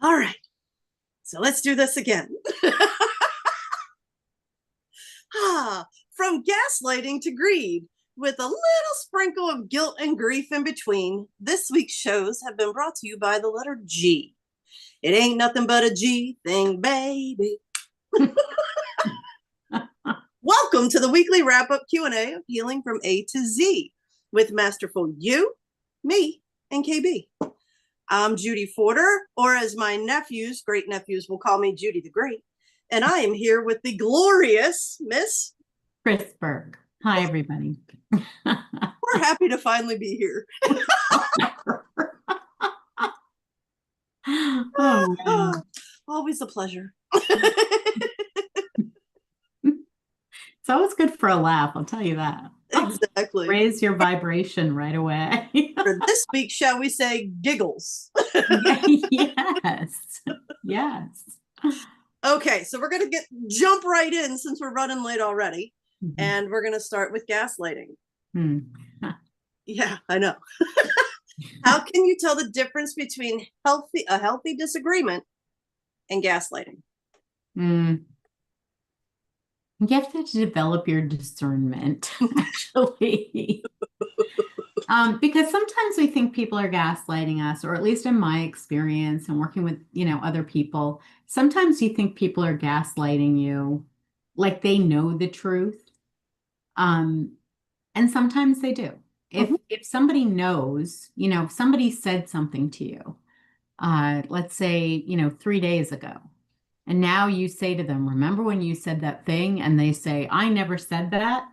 All right, so let's do this again. From gaslighting to greed, with a little sprinkle of guilt and grief in between, this week's shows have been brought to you by the letter G. It ain't nothing but a G thing, baby. Welcome to the weekly wrap-up Q&A of Healing from A to Z with Masterful You, me, and KB. I'm Judy Forder, or as my nephews, great nephews, will call me Judy the Great, and I am here with the glorious Miss Chris Berg. Hi, everybody. We're happy to finally be here. Oh, wow. Always a pleasure. It's always good for a laugh, I'll tell you that. Exactly. Raise your vibration right away. For this week, shall we say giggles? Yes. Yes. Okay, so we're going to jump right in since we're running late already. Mm-hmm. And we're going to start with gaslighting. Yeah, I know. How can you tell the difference between a healthy disagreement and gaslighting? You have to develop your discernment, actually. Because sometimes we think people are gaslighting us, or at least in my experience and working with, other people, sometimes you think people are gaslighting you like they know the truth. And sometimes they do. If somebody knows, if somebody said something to you, let's say, 3 days ago, and now you say to them, remember when you said that thing? And they say, I never said that.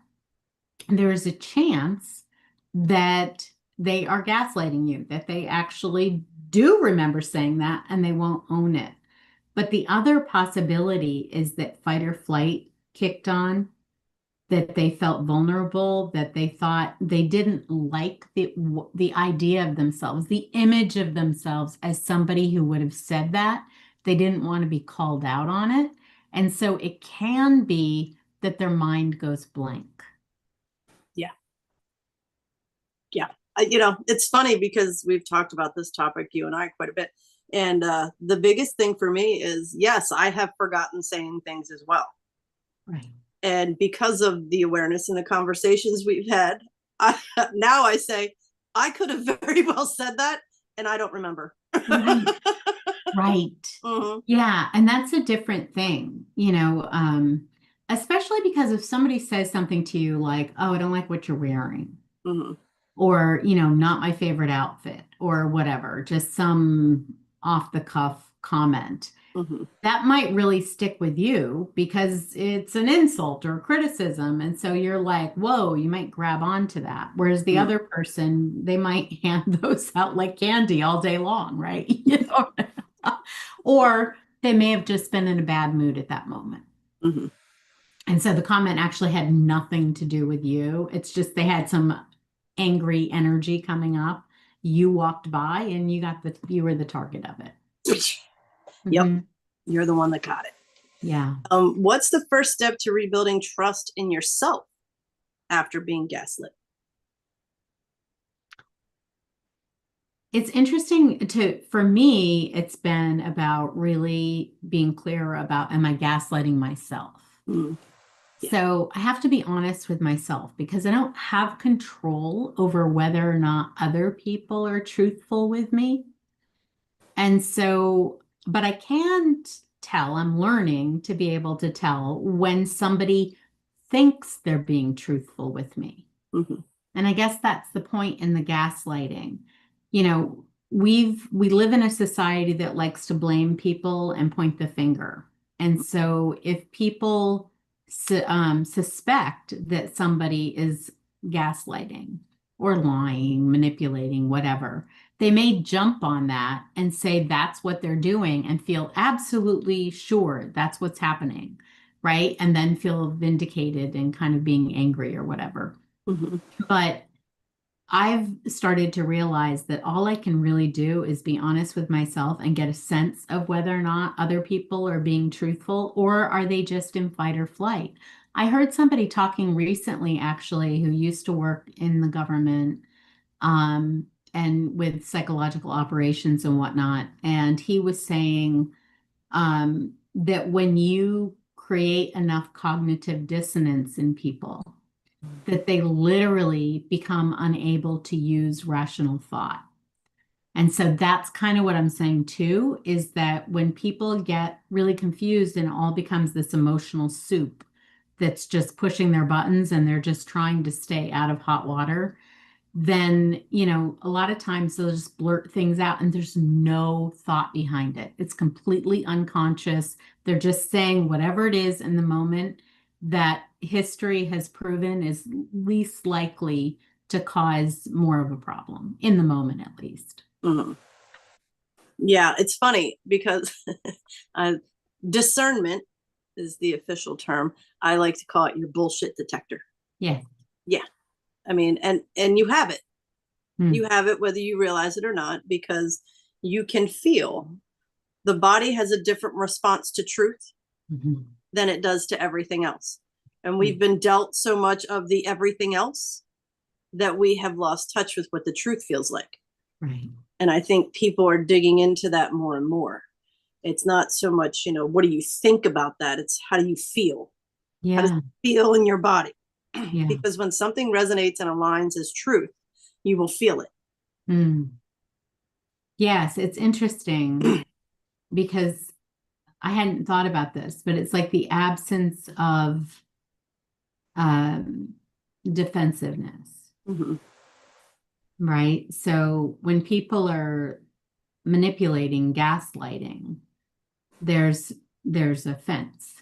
There is a chance that they are gaslighting you, that they actually do remember saying that and they won't own it. But the other possibility is that fight or flight kicked on, that they felt vulnerable, that they thought they didn't like the idea of themselves, the image of themselves as somebody who would have said that. They didn't want to be called out on it. And so it can be that their mind goes blank. Yeah. Yeah. It's funny because we've talked about this topic, you and I, quite a bit. And the biggest thing for me is, yes, I have forgotten saying things as well. Right. And because of the awareness and the conversations we've had, now I say, I could have very well said that, and I don't remember. Right. Right. Mm-hmm. Yeah. And that's a different thing, especially because if somebody says something to you like, oh, I don't like what you're wearing, or, not my favorite outfit, or whatever, just some off the cuff comment. That might really stick with you because it's an insult or criticism. And so you're like, whoa, you might grab onto that. Whereas the other person, they might hand those out like candy all day long, right? Or they may have just been in a bad mood at that moment. And so the comment actually had nothing to do with you. It's just they had some angry energy coming up. You walked by and you were the target of it. Yep. You're the one that got it. Yeah. What's the first step to rebuilding trust in yourself after being gaslit? It's interesting for me, it's been about really being clear about, am I gaslighting myself? Yeah. So I have to be honest with myself because I don't have control over whether or not other people are truthful with me. And so, but I can't tell, I'm learning to be able to tell when somebody thinks they're being truthful with me. And I guess that's the point in the gaslighting. We live in a society that likes to blame people and point the finger. And so if people suspect that somebody is gaslighting or lying, manipulating, whatever, they may jump on that and say that's what they're doing and feel absolutely sure that's what's happening, right? And then feel vindicated and kind of being angry or whatever. But I've started to realize that all I can really do is be honest with myself and get a sense of whether or not other people are being truthful or are they just in fight or flight. I heard somebody talking recently, actually, who used to work in the government, and with psychological operations and whatnot. And he was saying that when you create enough cognitive dissonance in people, that they literally become unable to use rational thought. And so that's kind of what I'm saying too, is that when people get really confused and it all becomes this emotional soup that's just pushing their buttons and they're just trying to stay out of hot water, then, a lot of times they'll just blurt things out and there's no thought behind it. It's completely unconscious. They're just saying whatever it is in the moment that history has proven is least likely to cause more of a problem in the moment, at least. Mm-hmm. Yeah, it's funny because discernment is the official term. I like to call it your bullshit detector. Yeah. Yeah. I mean, and you have it. You have it whether you realize it or not, because you can feel the body has a different response to truth than it does to everything else. And we've been dealt so much of the everything else that we have lost touch with what the truth feels like. Right. And I think people are digging into that more and more. It's not so much, what do you think about that? It's how do you feel? Yeah. How does it feel in your body? Yeah. Because when something resonates and aligns as truth, you will feel it. Yes, it's interesting because I hadn't thought about this, but it's like the absence of defensiveness. Right? So when people are manipulating, gaslighting, there's offense.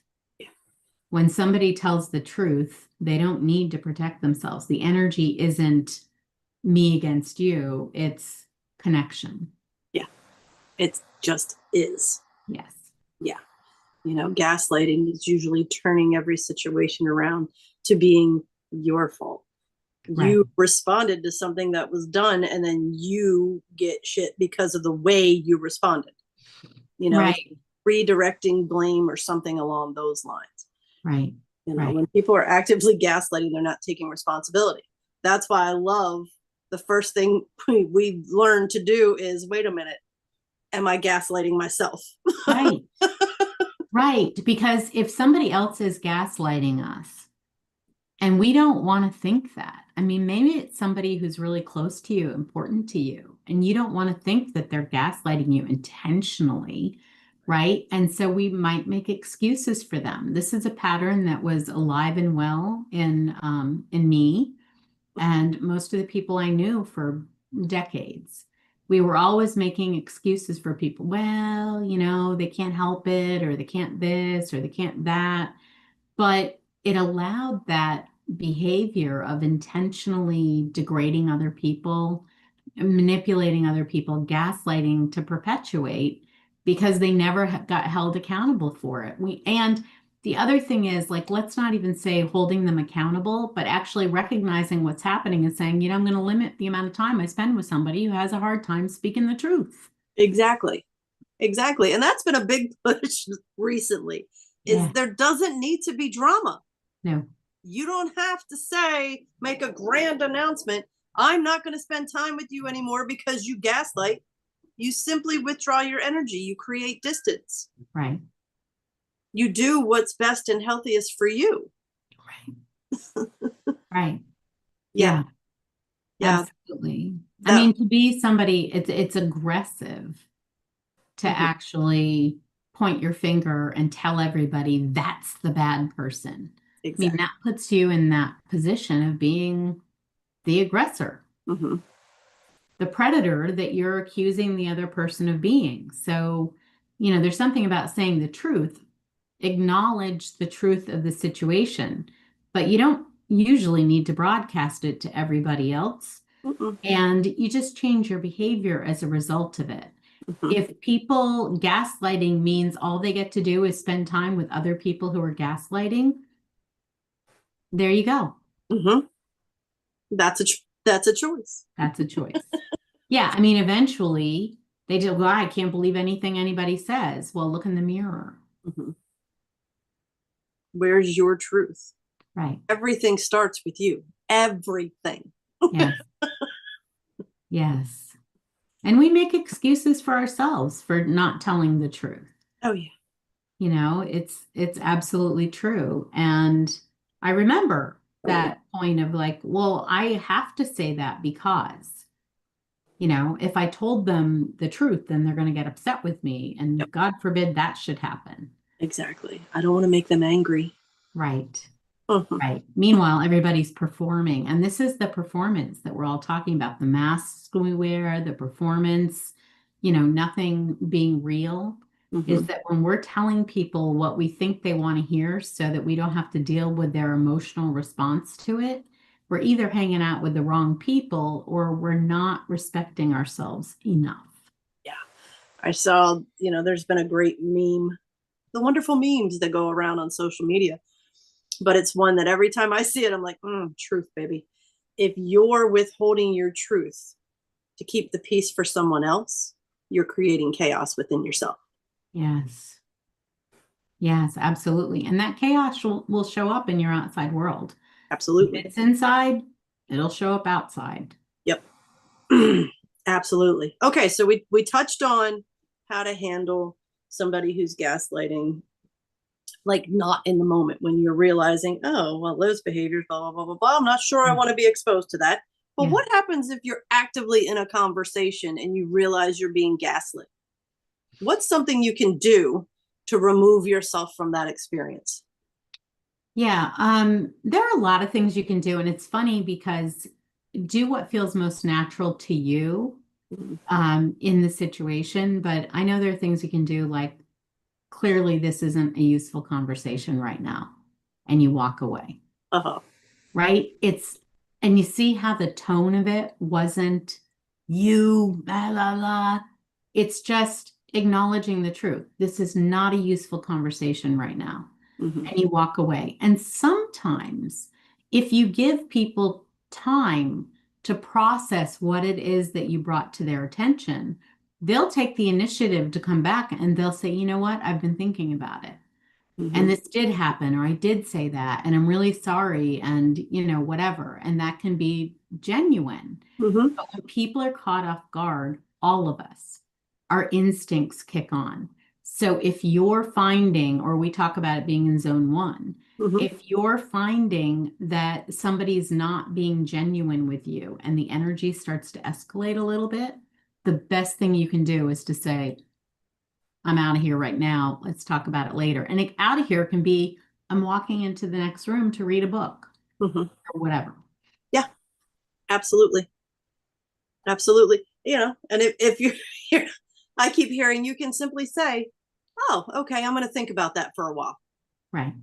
When somebody tells the truth, they don't need to protect themselves. The energy isn't me against you, it's connection. Yeah. It just is. Yes. Yeah. Gaslighting is usually turning every situation around to being your fault. Right. You responded to something that was done, and then you get shit because of the way you responded. Right. Redirecting blame or something along those lines. Right. Right. When people are actively gaslighting, they're not taking responsibility. That's why I love the first thing we learn to do is, wait a minute, am I gaslighting myself? Right. Right. Because if somebody else is gaslighting us and we don't want to think that, I mean, maybe it's somebody who's really close to you, important to you, and you don't want to think that they're gaslighting you intentionally. Right. And so we might make excuses for them. This is a pattern that was alive and well in me and most of the people I knew for decades. We were always making excuses for people. Well, they can't help it, or they can't this, or they can't that. But it allowed that behavior of intentionally degrading other people, manipulating other people, gaslighting to perpetuate because they never got held accountable for it. And the other thing is, like, let's not even say holding them accountable, but actually recognizing what's happening and saying, I'm going to limit the amount of time I spend with somebody who has a hard time speaking the truth. Exactly. And that's been a big push recently, is there doesn't need to be drama. No. You don't have to make a grand announcement. I'm not going to spend time with you anymore because you gaslight. You simply withdraw your energy. You create distance. Right. You do what's best and healthiest for you. Right. Right. Yeah. Absolutely. I mean, to be somebody, it's aggressive to actually point your finger and tell everybody that's the bad person. Exactly. I mean, that puts you in that position of being the aggressor, the predator that you're accusing the other person of being. So, there's something about saying the truth, acknowledge the truth of the situation, but you don't usually need to broadcast it to everybody else. And you just change your behavior as a result of it. If people gaslighting means all they get to do is spend time with other people who are gaslighting, there you go. That's a choice. That's a choice. Yeah. I mean, eventually they just go, I can't believe anything anybody says. Well, look in the mirror. Where's your truth? Right. Everything starts with you. Everything. Yes. Yes. And we make excuses for ourselves for not telling the truth. Oh yeah. You know, it's absolutely true. And I remember that point of like, well, I have to say that because, you know, if I told them the truth, then they're going to get upset with me. Yep. And God forbid that should happen. Exactly. I don't want to make them angry. Right. Mhm. Right. Meanwhile, everybody's performing. And this is the performance that we're all talking about. The masks we wear, the performance, you know, nothing being real. Is Mhm. that when we're telling people what we think they want to hear so that we don't have to deal with their emotional response to it, we're either hanging out with the wrong people or we're not respecting ourselves enough. Yeah. I saw, there's been a great meme, the wonderful memes that go around on social media, but it's one that every time I see it, I'm like, truth, baby. If you're withholding your truth to keep the peace for someone else, you're creating chaos within yourself. Yes. Yes, absolutely. And that chaos will show up in your outside world. If Absolutely. it's inside, it'll show up outside. Yep. Absolutely. Okay, so we touched on how to handle somebody who's gaslighting, like not in the moment when you're realizing, oh, well, those behaviors, blah, blah, blah, blah, blah. I'm not sure I want to be exposed to that. But Yeah. what happens if you're actively in a conversation and you realize you're being gaslit? What's something you can do to remove yourself from that experience? Yeah, there are a lot of things you can do, and it's funny because do what feels most natural to you Mhm. in the situation. But I know there are things you can do, like clearly this isn't a useful conversation right now, and you walk away, Uh-huh. right? And you see how the tone of it wasn't you, blah, blah, blah. It's just acknowledging the truth. This is not a useful conversation right now. Mm-hmm. And you walk away. And sometimes, if you give people time to process what it is that you brought to their attention, they'll take the initiative to come back and they'll say, you know what, I've been thinking about it. Mm-hmm. And this did happen, or I did say that, and I'm really sorry, and you know, whatever. And that can be genuine. Mm-hmm. But when people are caught off guard, all of us, our instincts kick on. So if you're finding, or we talk about it being in zone one, Mm-hmm. if you're finding that somebody's not being genuine with you and the energy starts to escalate a little bit, the best thing you can do is to say, I'm out of here right now. Let's talk about it later. And out of here can be, I'm walking into the next room to read a book Mm-hmm. or whatever. Yeah, absolutely. Absolutely. And if you're, I keep hearing you can simply say, oh, okay, I'm going to think about that for a while. Right.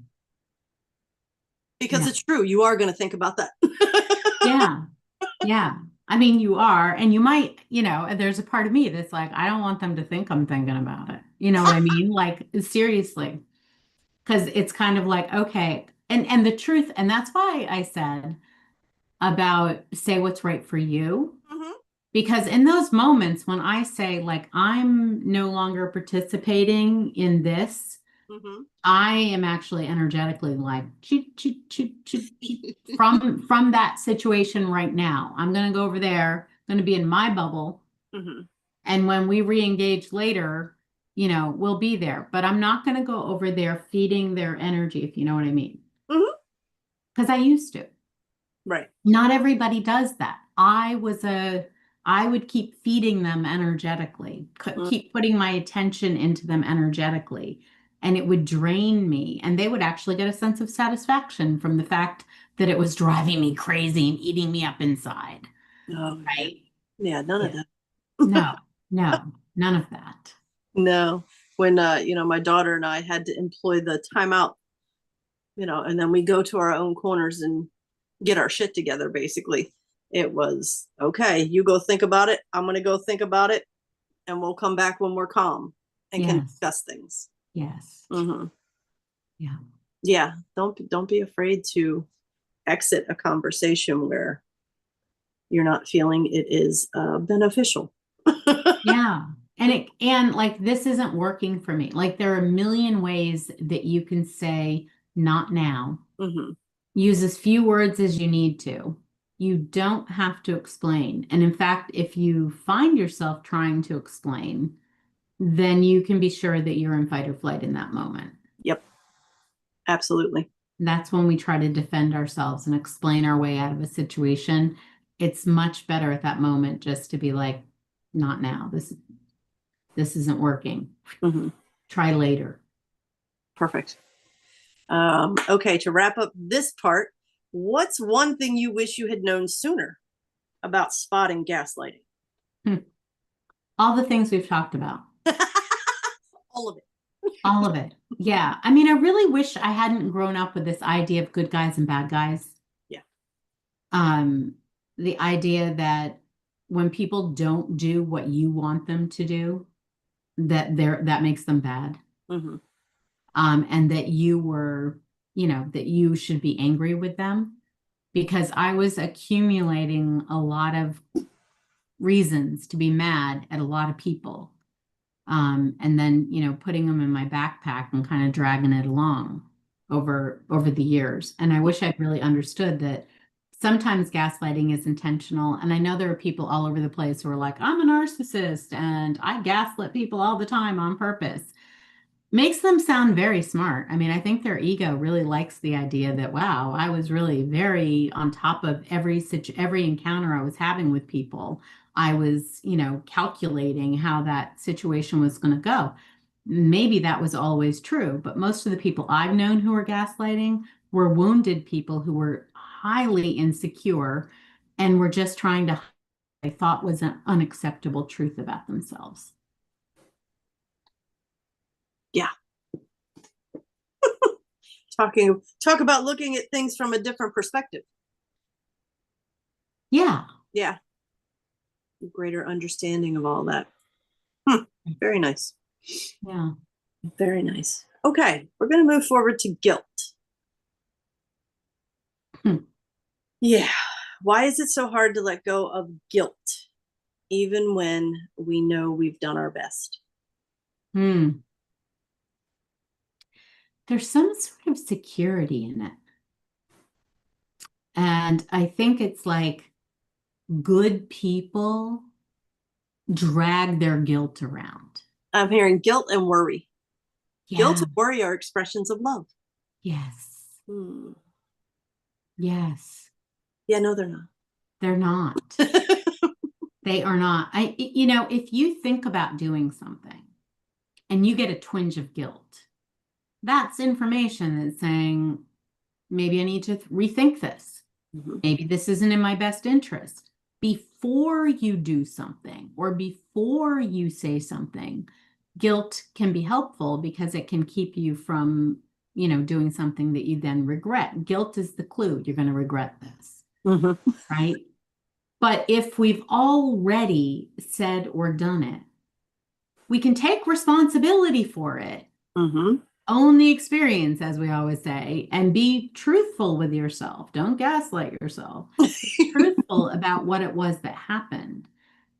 Because Yeah. it's true. You are going to think about that. Yeah. Yeah. I mean, you are, and you might, you know, there's a part of me that's like, I don't want them to think I'm thinking about it. You know what I mean? Like, seriously. Because it's kind of like, okay. And the truth, and that's why I said about say what's right for you. Mm-hmm. Because in those moments when I say, like, I'm no longer participating in this, Mm-hmm. I am actually energetically like choo, choo, choo, choo, choo, from that situation right now. I'm going to go over there, going to be in my bubble. Mm-hmm. And when we re-engage later, you know, we'll be there. But I'm not going to go over there feeding their energy, if you know what I mean. Mm-hmm. Because I used to. Right. Not everybody does that. I would keep feeding them energetically, Mm-hmm. keep putting my attention into them energetically, and it would drain me. And they would actually get a sense of satisfaction from the fact that it was driving me crazy and eating me up inside. Oh, yeah. Right? Yeah, none of Yeah. that. No, no, none of that. No. When my daughter and I had to employ the timeout, and then we go to our own corners and get our shit together, basically. It was okay, you go think about it. I'm gonna go think about it, and we'll come back when we're calm and can Yes, discuss things. yes, Mm-hmm. yeah, Yeah, don't be afraid to exit a conversation where you're not feeling it is beneficial. yeah. And like this isn't working for me. Like there are a million ways that you can say not now. Mm-hmm. Use as few words as you need to. you don't have to explain. And in fact, if you find yourself trying to explain, then you can be sure that you're in fight or flight in that moment. Yep. Absolutely. That's when we try to defend ourselves and explain our way out of a situation. It's much better at that moment just to be like, not now. This isn't working. Mm-hmm. Try later. Perfect. Okay, to wrap up this part, what's one thing you wish you had known sooner about spotting gaslighting? All the things we've talked about. All of it. All of it. Yeah. I mean, I really wish I hadn't grown up with this idea of good guys and bad guys. Yeah. The idea that when people don't do what you want them to do, that makes them bad. Mm-hmm. And that that you should be angry with them, because I was accumulating a lot of reasons to be mad at a lot of people. And then, putting them in my backpack and kind of dragging it along over the years. And I wish I'd really understood that sometimes gaslighting is intentional. And I know there are people all over the place who are like, I'm a narcissist and I gaslit people all the time on purpose. Makes them sound very smart. I mean, I think their ego really likes the idea that, wow, I was really very on top of every encounter I was having with people. I was, calculating how that situation was going to go. Maybe that was always true, but most of the people I've known who are gaslighting were wounded people who were highly insecure and were just trying to, I thought was an unacceptable truth about themselves. Yeah. Talk about looking at things from a different perspective. Yeah. Yeah. Greater understanding of all that. Very nice. Yeah. Very nice. Okay, we're going to move forward to guilt. Yeah. Why is it so hard to let go of guilt, even when we know we've done our best? There's some sort of security in it. And I think it's like good people drag their guilt around. I'm hearing guilt and worry. Yeah. Guilt and worry are expressions of love. Yes. Hmm. Yes. Yeah, no, they're not. They're not. They are not. If you think about doing something and you get a twinge of guilt, that's information that's saying, maybe I need to rethink this. Mm-hmm. Maybe this isn't in my best interest. Before you do something or before you say something, guilt can be helpful because it can keep you from, doing something that you then regret. Guilt is the clue. You're going to regret this. Mm-hmm. Right? But if we've already said or done it, we can take responsibility for it. Mm-hmm. Own the experience, as we always say, and be truthful with yourself. Don't gaslight yourself. Be truthful about what it was that happened,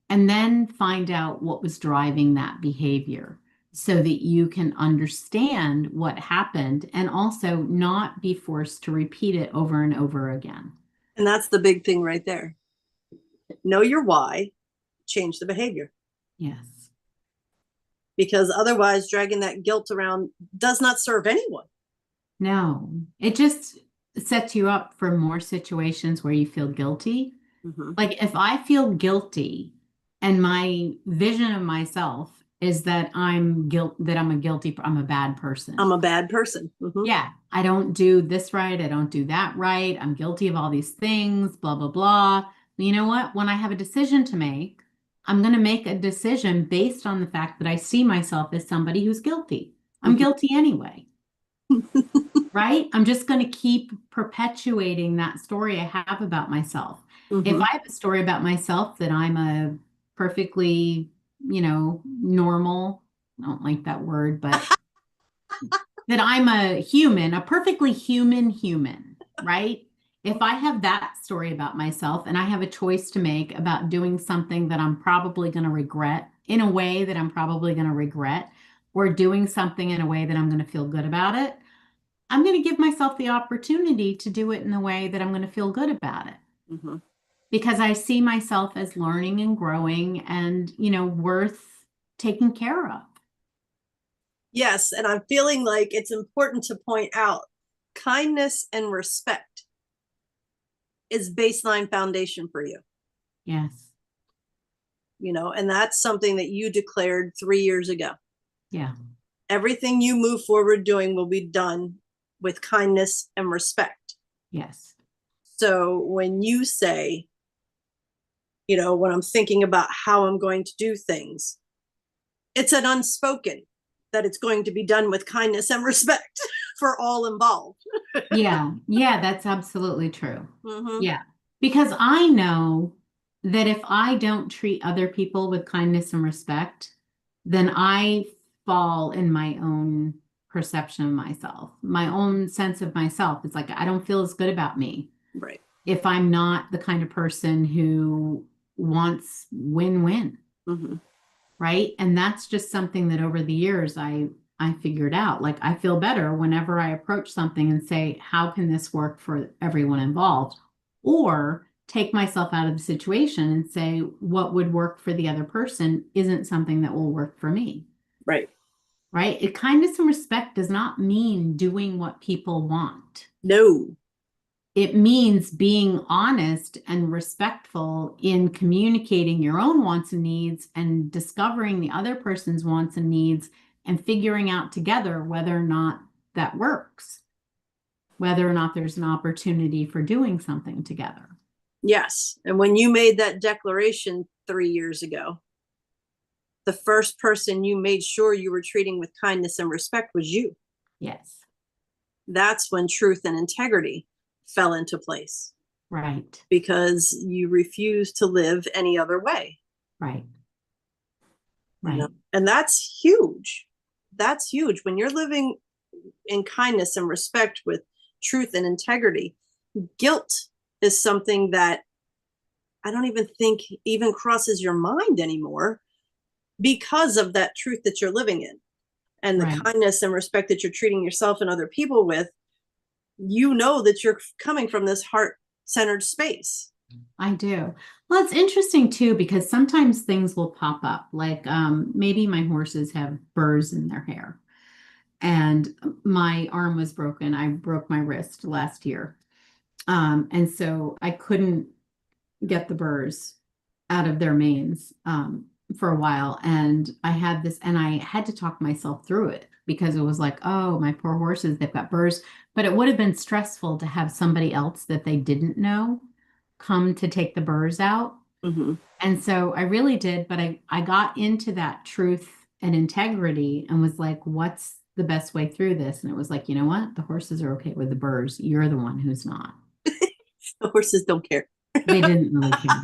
and then find out what was driving that behavior so that you can understand what happened and also not be forced to repeat it over and over again. And that's the big thing right there. Know your why, change the behavior. Yes. Because otherwise, dragging that guilt around does not serve anyone. No, it just sets you up for more situations where you feel guilty. Mm-hmm. Like if I feel guilty and my vision of myself is that I'm a bad person. I'm a bad person. Mm-hmm. Yeah, I don't do this right. I don't do that right. I'm guilty of all these things, blah, blah, blah. You know what? When I have a decision to make, I'm going to make a decision based on the fact that I see myself as somebody who's guilty. I'm guilty anyway. Right? I'm just going to keep perpetuating that story I have about myself. Mm-hmm. If I have a story about myself that I'm a perfectly, normal, I don't like that word, but that I'm a perfectly human, right? If I have that story about myself and I have a choice to make about doing something that I'm probably going to regret in a way that I'm probably going to regret, or doing something in a way that I'm going to feel good about it, I'm going to give myself the opportunity to do it in a way that I'm going to feel good about it. Mm-hmm. because I see myself as learning and growing and, worth taking care of. Yes. And I'm feeling like it's important to point out kindness and respect is baseline foundation for you. Yes. And that's something that you declared 3 years ago. Yeah. Everything you move forward doing will be done with kindness and respect. Yes. So when you say, when I'm thinking about how I'm going to do things, it's an unspoken that it's going to be done with kindness and respect for all involved. Yeah. Yeah, that's absolutely true. Mm-hmm. Yeah. Because I know that if I don't treat other people with kindness and respect, then I fall in my own perception of myself, my own sense of myself. It's like I don't feel as good about me Right. if I'm not the kind of person who wants win-win. Mm-hmm. Right. And that's just something that over the years I figured out. Like I feel better whenever I approach something and say, how can this work for everyone involved? Or take myself out of the situation and say, what would work for the other person isn't something that will work for me. Right. Right. Kindness and respect does not mean doing what people want. No. It means being honest and respectful in communicating your own wants and needs and discovering the other person's wants and needs and figuring out together whether or not that works, whether or not there's an opportunity for doing something together. Yes. And when you made that declaration 3 years ago, the first person you made sure you were treating with kindness and respect was you. Yes. That's when truth and integrity fell into place. Right. Because you refuse to live any other way. Right. Right. And that's huge. That's huge. When you're living in kindness and respect with truth and integrity, guilt is something that I don't even think even crosses your mind anymore because of that truth that you're living in and the Right. kindness and respect that you're treating yourself and other people with. That you're coming from this heart-centered space. I do. Well, it's interesting too, because sometimes things will pop up, like maybe my horses have burrs in their hair and my arm was broken. I broke my wrist last year. And so I couldn't get the burrs out of their manes for a while. And I had to talk myself through it because it was like, oh, my poor horses, they've got burrs. But it would have been stressful to have somebody else that they didn't know come to take the burrs out. Mm-hmm. And so I really did, but I got into that truth and integrity and was like, what's the best way through this? And it was like, you know what? The horses are okay with the burrs. You're the one who's not. The horses don't care. They didn't really care.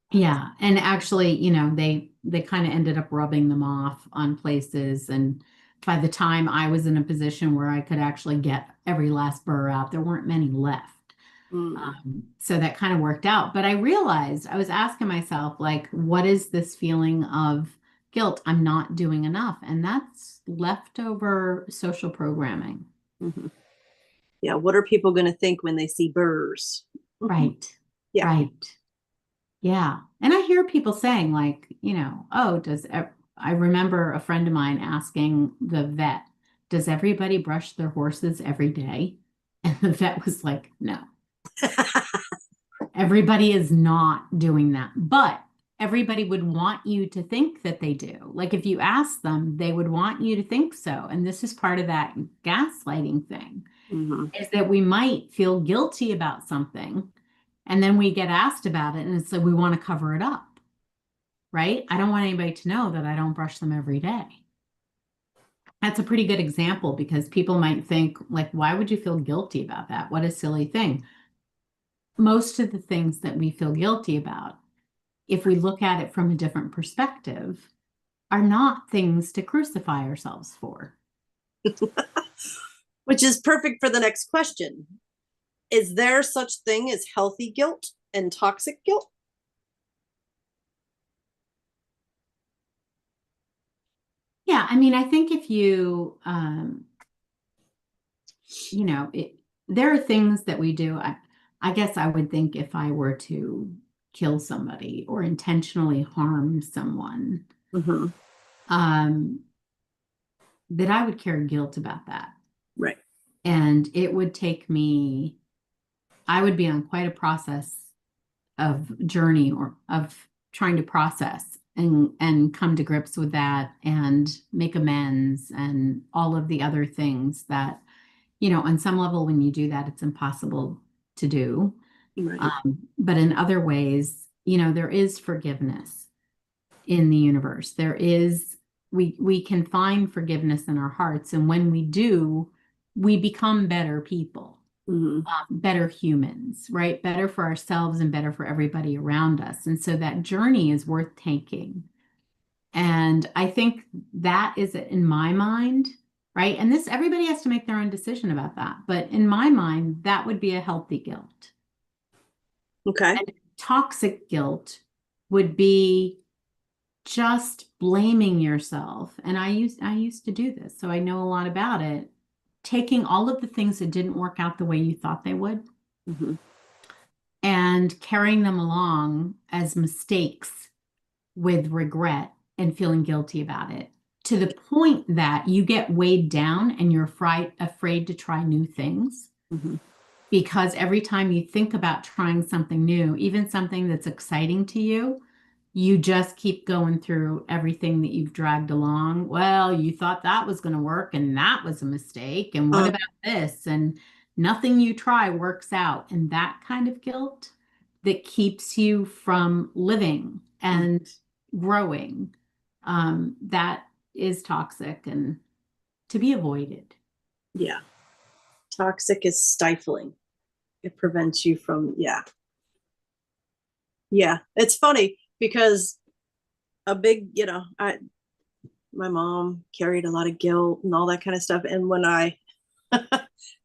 Yeah. And actually, they kind of ended up rubbing them off on places. And by the time I was in a position where I could actually get every last burr out, there weren't many left. So that kind of worked out. But I realized I was asking myself, like, what is this feeling of guilt? I'm not doing enough. And that's leftover social programming. Mm-hmm. Yeah. What are people going to think when they see burrs? Right. Yeah. Right. Yeah. And I hear people saying, like, oh, I remember a friend of mine asking the vet, does everybody brush their horses every day? And the vet was like, no. Everybody is not doing that, but everybody would want you to think that they do. Like if you ask them, they would want you to think so. And this is part of that gaslighting thing, is that we might feel guilty about something and then we get asked about it and it's like we want to cover it up, right? I don't want anybody to know that I don't brush them every day. That's a pretty good example because people might think, like, why would you feel guilty about that? What a silly thing. Most of the things that we feel guilty about, if we look at it from a different perspective, are not things to crucify ourselves for. Which is perfect for the next question. Is there such thing as healthy guilt and toxic guilt? Yeah, I mean, I think if there are things that we do. I guess I would think if I were to kill somebody or intentionally harm someone, Mm-hmm. um, that I would carry guilt about that. Right. And it would take me, I would be on quite a process of journey or of trying to process and come to grips with that and make amends and all of the other things that, on some level, when you do that, it's impossible to do. Right. But in other ways, there is forgiveness in the universe. We can find forgiveness in our hearts. And when we do, we become better people, Mm-hmm. better humans, right? Better for ourselves and better for everybody around us. And so that journey is worth taking. And I think that is in my mind, right? And everybody has to make their own decision about that. But in my mind, that would be a healthy guilt. Okay. And toxic guilt would be just blaming yourself. And I used to do this, so I know a lot about it. Taking all of the things that didn't work out the way you thought they would Mm-hmm. and carrying them along as mistakes with regret and feeling guilty about it, to the point that you get weighed down and you're afraid to try new things. Mm-hmm. Because every time you think about trying something new, even something that's exciting to you, you just keep going through everything that you've dragged along. Well, you thought that was going to work and that was a mistake. And what about this? And nothing you try works out. And that kind of guilt that keeps you from living and growing, that is toxic and to be avoided. Yeah. Toxic is stifling. It prevents you from, yeah. Yeah. It's funny because my mom carried a lot of guilt and all that kind of stuff. And when I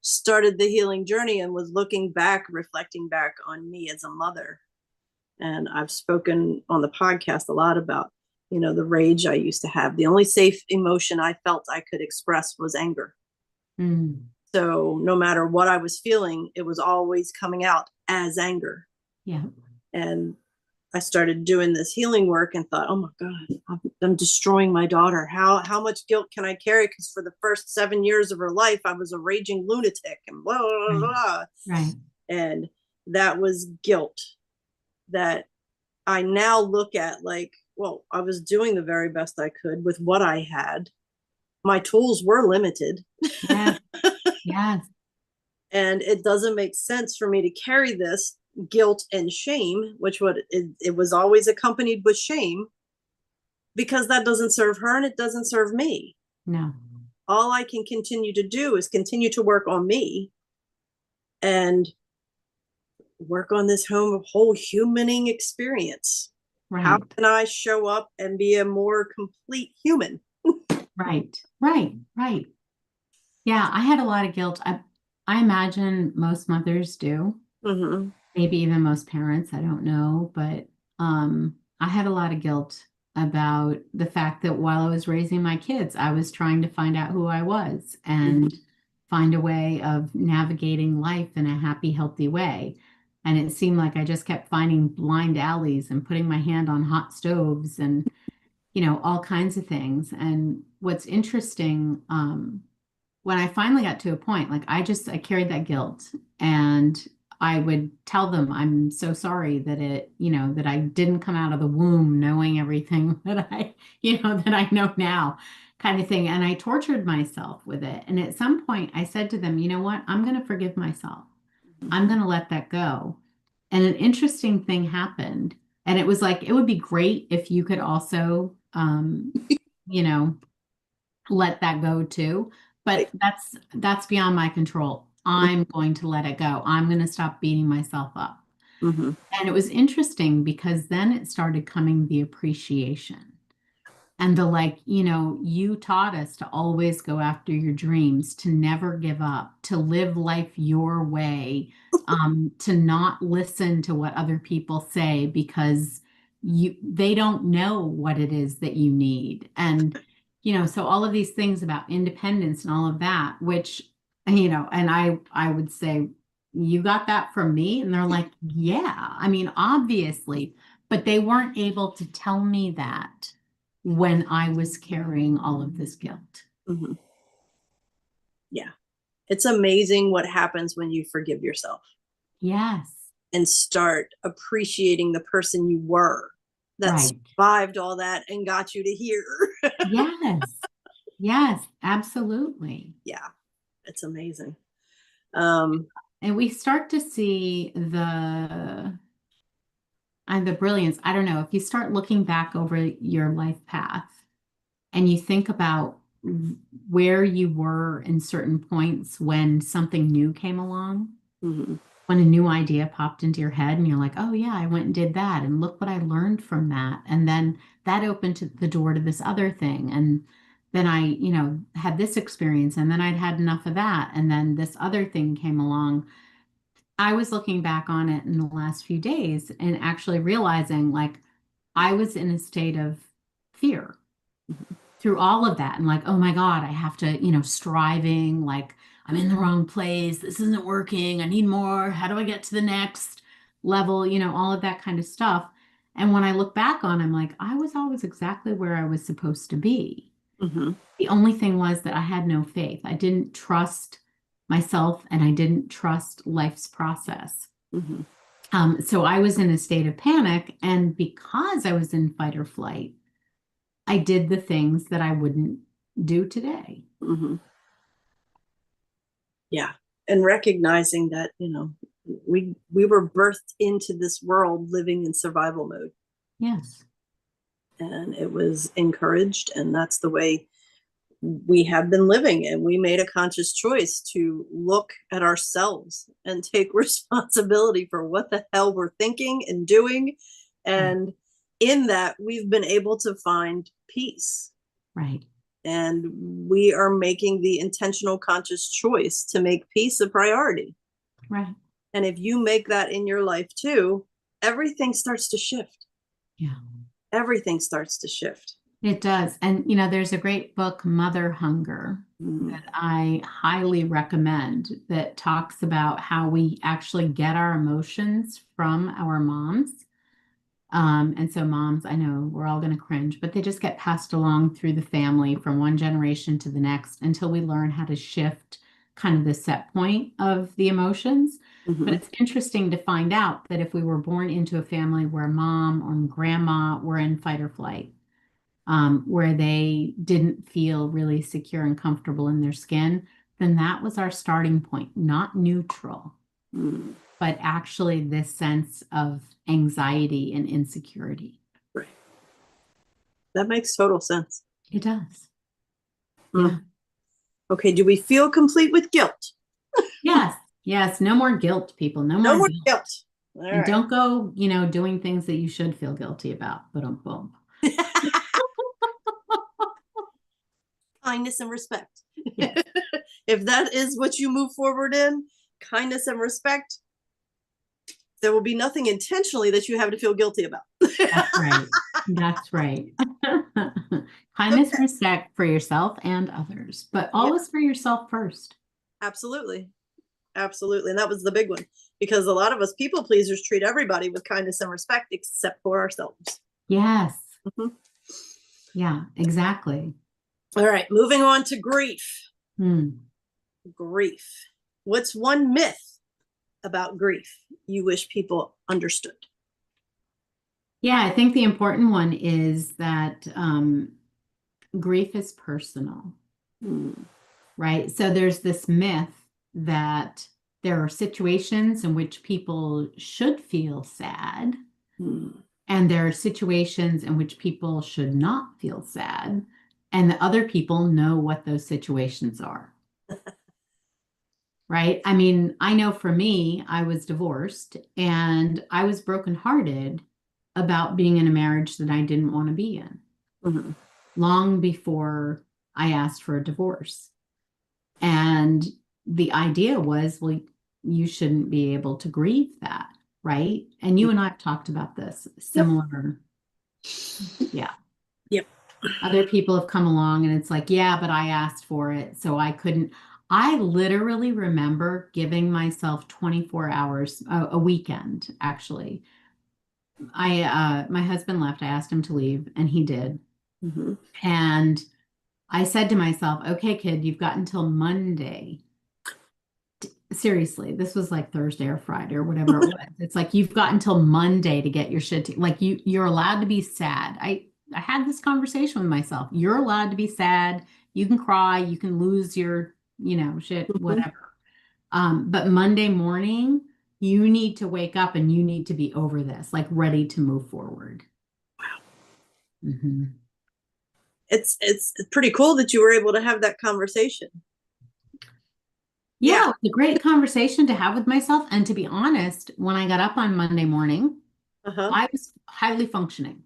started the healing journey and was looking back, reflecting back on me as a mother, and I've spoken on the podcast a lot about, the rage I used to have. The only safe emotion I felt I could express was anger. Mm. So no matter what I was feeling, it was always coming out as anger. Yeah. And I started doing this healing work and thought, oh my God, I'm destroying my daughter. How much guilt can I carry? Because for the first 7 years of her life, I was a raging lunatic and blah, blah, blah, blah. Right. And that was guilt that I now look at like, well, I was doing the very best I could with what I had. My tools were limited. Yes. Yes. And it doesn't make sense for me to carry this guilt and shame, it was always accompanied with shame, because that doesn't serve her and it doesn't serve me. No. All I can continue to do is continue to work on me and work on this whole humaning experience. Right. How can I show up and be a more complete human? Right. Right. Right. Yeah, I had a lot of guilt. I imagine most mothers do. Mm-hmm. Maybe even most parents, I don't know, but I had a lot of guilt about the fact that while I was raising my kids, I was trying to find out who I was and find a way of navigating life in a happy, healthy way. And it seemed like I just kept finding blind alleys and putting my hand on hot stoves and, all kinds of things. And what's interesting, when I finally got to a point, like I carried that guilt and I would tell them, I'm so sorry that I didn't come out of the womb knowing everything that I know now, kind of thing. And I tortured myself with it. And at some point I said to them, you know what? I'm going to forgive myself. I'm going to let that go. And an interesting thing happened. And it was like, it would be great if you could also, you know, let that go too. But that's beyond my control. I'm going to let it go. I'm going to stop beating myself up. Mm-hmm. And it was interesting because then it started coming the appreciation. And you taught us to always go after your dreams, to never give up, to live life your way, to not listen to what other people say because they don't know what it is that you need. And, so all of these things about independence and all of that, which, and I would say you got that from me? And they're like, yeah, I mean, obviously, but they weren't able to tell me that when I was carrying all of this guilt. Mm-hmm. Yeah. It's amazing what happens when you forgive yourself. Yes. And start appreciating the person you were that Right. survived all that and got you to here. Yes. Yes, absolutely. Yeah, it's amazing. And we start to see the brilliance. I don't know, if you start looking back over your life path and you think about where you were in certain points when something new came along, mm-hmm. when a new idea popped into your head and you're like, oh yeah, I went and did that and look what I learned from that. And then that opened the door to this other thing. And then I, had this experience and then I'd had enough of that. And then this other thing came along. I was looking back on it in the last few days and actually realizing like I was in a state of fear through all of that and like, oh my God, I have to, striving, like I'm in the wrong place. This isn't working. I need more. How do I get to the next level? All of that kind of stuff. And when I look back on, I'm like, I was always exactly where I was supposed to be. Mm-hmm. The only thing was that I had no faith. I didn't trust myself and I didn't trust life's process. Mm-hmm. So I was in a state of panic. And because I was in fight or flight, I did the things that I wouldn't do today. Mm-hmm. Yeah. And recognizing that, we were birthed into this world living in survival mode. Yes. And it was encouraged. And that's the way we have been living. And we made a conscious choice to look at ourselves and take responsibility for what the hell we're thinking and doing. And in that, we've been able to find peace. Right. And we are making the intentional conscious choice to make peace a priority. Right. And if you make that in your life too, everything starts to shift. Yeah. Everything starts to shift. It does. And, there's a great book, Mother Hunger, that I highly recommend that talks about how we actually get our emotions from our moms. And so moms, I know we're all going to cringe, but they just get passed along through the family from one generation to the next until we learn how to shift kind of the set point of the emotions. Mm-hmm. But it's interesting to find out that if we were born into a family where mom or grandma were in fight or flight, where they didn't feel really secure and comfortable in their skin, then that was our starting point, not neutral, but actually this sense of anxiety and insecurity. Right. That makes total sense. It does. Mm. Yeah. Okay. Do we feel complete with guilt? Yes. Yes. No more guilt, people. No more guilt. All and right. Don't go, doing things that you should feel guilty about. Boom. Kindness and respect. Yes. If that is what you move forward in, kindness and respect, there will be nothing intentionally that you have to feel guilty about. That's right. That's right. Kindness and respect for yourself and others, but always for yourself first. Absolutely. Absolutely. And that was the big one, because a lot of us people pleasers treat everybody with kindness and respect except for ourselves. Yes. Mm-hmm. Yeah, exactly. All right. Moving on to grief. Grief. What's one myth about grief you wish people understood? Yeah, I think the important one is that grief is personal, right? So there's this myth that there are situations in which people should feel sad, and there are situations in which people should not feel sad, and the other people know what those situations are. Right? I mean, I know for me, I was divorced and I was brokenhearted about being in a marriage that I didn't want to be in long before I asked for a divorce. And the idea was, well, you shouldn't be able to grieve that, right? And you and I have talked about this, similar. Yeah. Yep. Other people have come along and it's like, yeah, but I asked for it, so I couldn't. I literally remember giving myself 24 hours, a weekend, actually. My husband left. I asked him to leave, and he did. Mm-hmm. And I said to myself, okay, kid, you've got until Monday. Seriously, this was like Thursday or Friday or whatever it was. It's like you've got until Monday to get your shit like you're allowed to be sad. I had this conversation with myself. You're allowed to be sad. You can cry, you can lose your, shit, Mm-hmm. whatever. But Monday morning, you need to wake up and you need to be over this, like ready to move forward. Mhm. It's pretty cool that you were able to have that conversation. Yeah, Yeah. it was a great conversation to have with myself. And to be honest, when I got up on Monday morning, Uh-huh. I was highly functioning.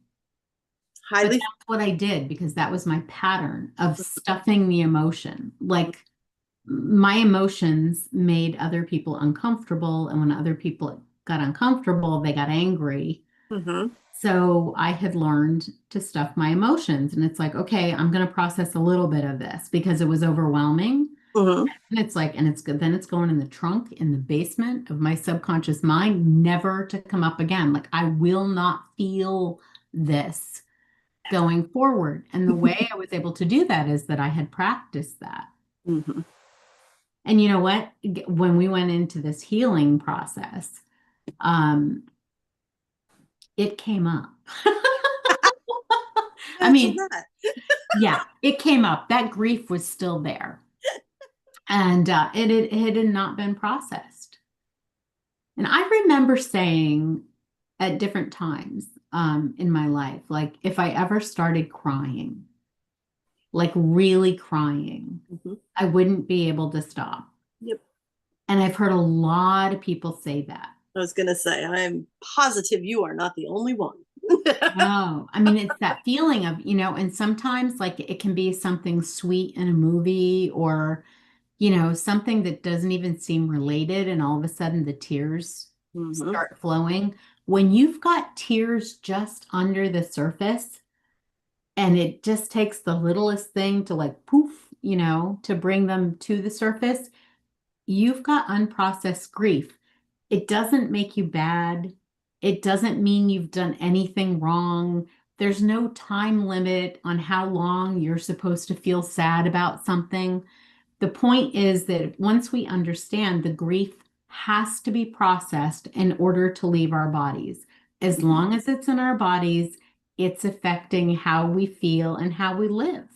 But Highly. that's what I did because that was my pattern of stuffing the emotion. Like my emotions made other people uncomfortable. And when other people got uncomfortable, they got angry. Mm-hmm. So I had learned to stuff my emotions. And it's like, okay, I'm going to process a little bit of this because it was overwhelming. Mm-hmm. And it's like, and it's good. Then it's going in the trunk, in the basement of my subconscious mind, never to come up again. Like I will not feel this going forward. And the way I was able to do that is that I had practiced that. Mm-hmm. And you know what? When we went into this healing process, um, it came up. I Imagine mean, that. yeah, it came up. That grief was still there. And it had not been processed. And I remember saying at different times in my life, like if I ever started crying, like really crying, Mm-hmm. I wouldn't be able to stop. Yep. And I've heard a lot of people say that. I was gonna say, I'm positive you are not the only one. No, I mean, it's that feeling of, and sometimes like it can be something sweet in a movie or, something that doesn't even seem related. And all of a sudden the tears Mm-hmm. start flowing. When you've got tears just under the surface and it just takes the littlest thing to like poof, to bring them to the surface, you've got unprocessed grief. It doesn't make you bad. It doesn't mean you've done anything wrong. There's no time limit on how long you're supposed to feel sad about something. The point is that once we understand the grief has to be processed in order to leave our bodies. As long as it's in our bodies, it's affecting how we feel and how we live.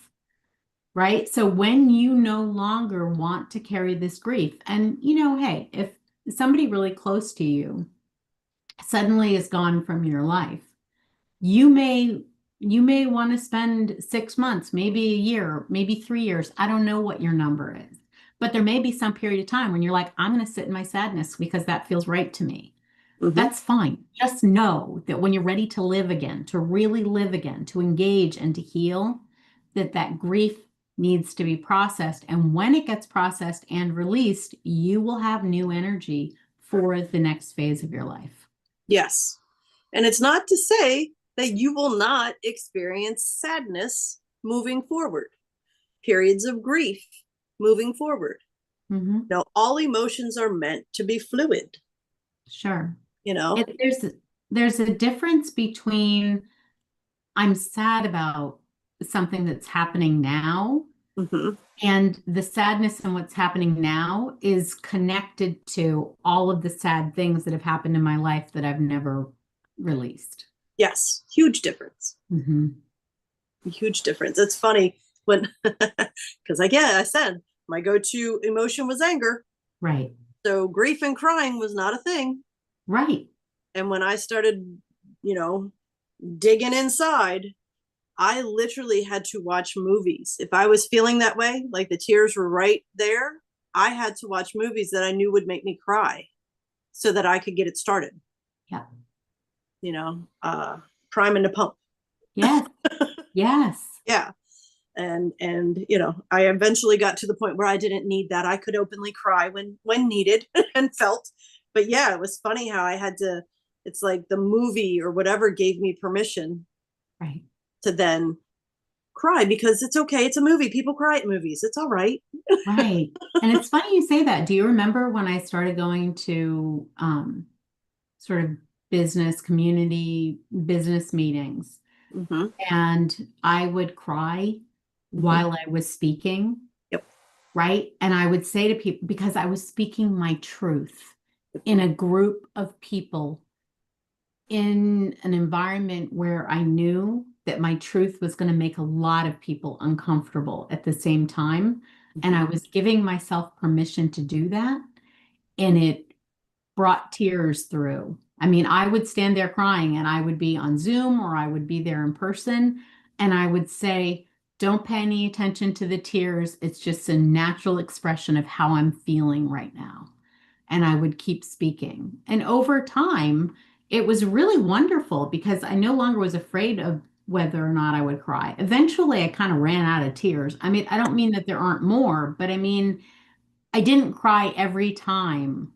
Right? So when you no longer want to carry this grief, and hey, if somebody really close to you suddenly is gone from your life, you may want to spend 6 months, maybe a year, maybe 3 years. I don't know what your number is, but there may be some period of time when you're like, I'm going to sit in my sadness because that feels right to me. Mm-hmm. That's fine. Just know that when you're ready to live again, to really live again, to engage and to heal, that grief needs to be processed. And when it gets processed and released, you will have new energy for the next phase of your life. Yes. And it's not to say that you will not experience sadness moving forward, periods of grief moving forward. Mm-hmm. Now, all emotions are meant to be fluid, Sure. you know? There's a difference between I'm sad about something that's happening now, Mm-hmm. and the sadness in what's happening now is connected to all of the sad things that have happened in my life that I've never released. Yes, huge difference. Mm-hmm. Huge difference. It's funny when, because again, I said my go to emotion was anger. Right. So grief and crying was not a thing. Right. And when I started, you know, digging inside, I literally had to watch movies. If I was feeling that way, like the tears were right there, I had to watch movies that I knew would make me cry so that I could get it started. Yeah. You know, prime and the pump. Yes. Yes. Yeah. And you know, I eventually got to the point where I didn't need that. I could openly cry when needed and felt. But yeah, it was funny how I had to, it's like the movie or whatever gave me permission Right. to then cry because it's okay. It's a movie. People cry at movies. It's all right. Right. And it's funny you say that. Do you remember when I started going to sort of community business meetings, Mm-hmm. and I would cry Mm-hmm. while I was speaking, Yep. right? And I would say to people, because I was speaking my truth in a group of people in an environment where I knew that my truth was going to make a lot of people uncomfortable at the same time. And I was giving myself permission to do that. And it brought tears through. I mean, I would stand there crying, and I would be on Zoom or I would be there in person. And I would say, don't pay any attention to the tears. It's just a natural expression of how I'm feeling right now. And I would keep speaking. And over time, it was really wonderful because I no longer was afraid of whether or not I would cry. Eventually, I kind of ran out of tears. I mean, I don't mean that there aren't more, but I mean, I didn't cry every time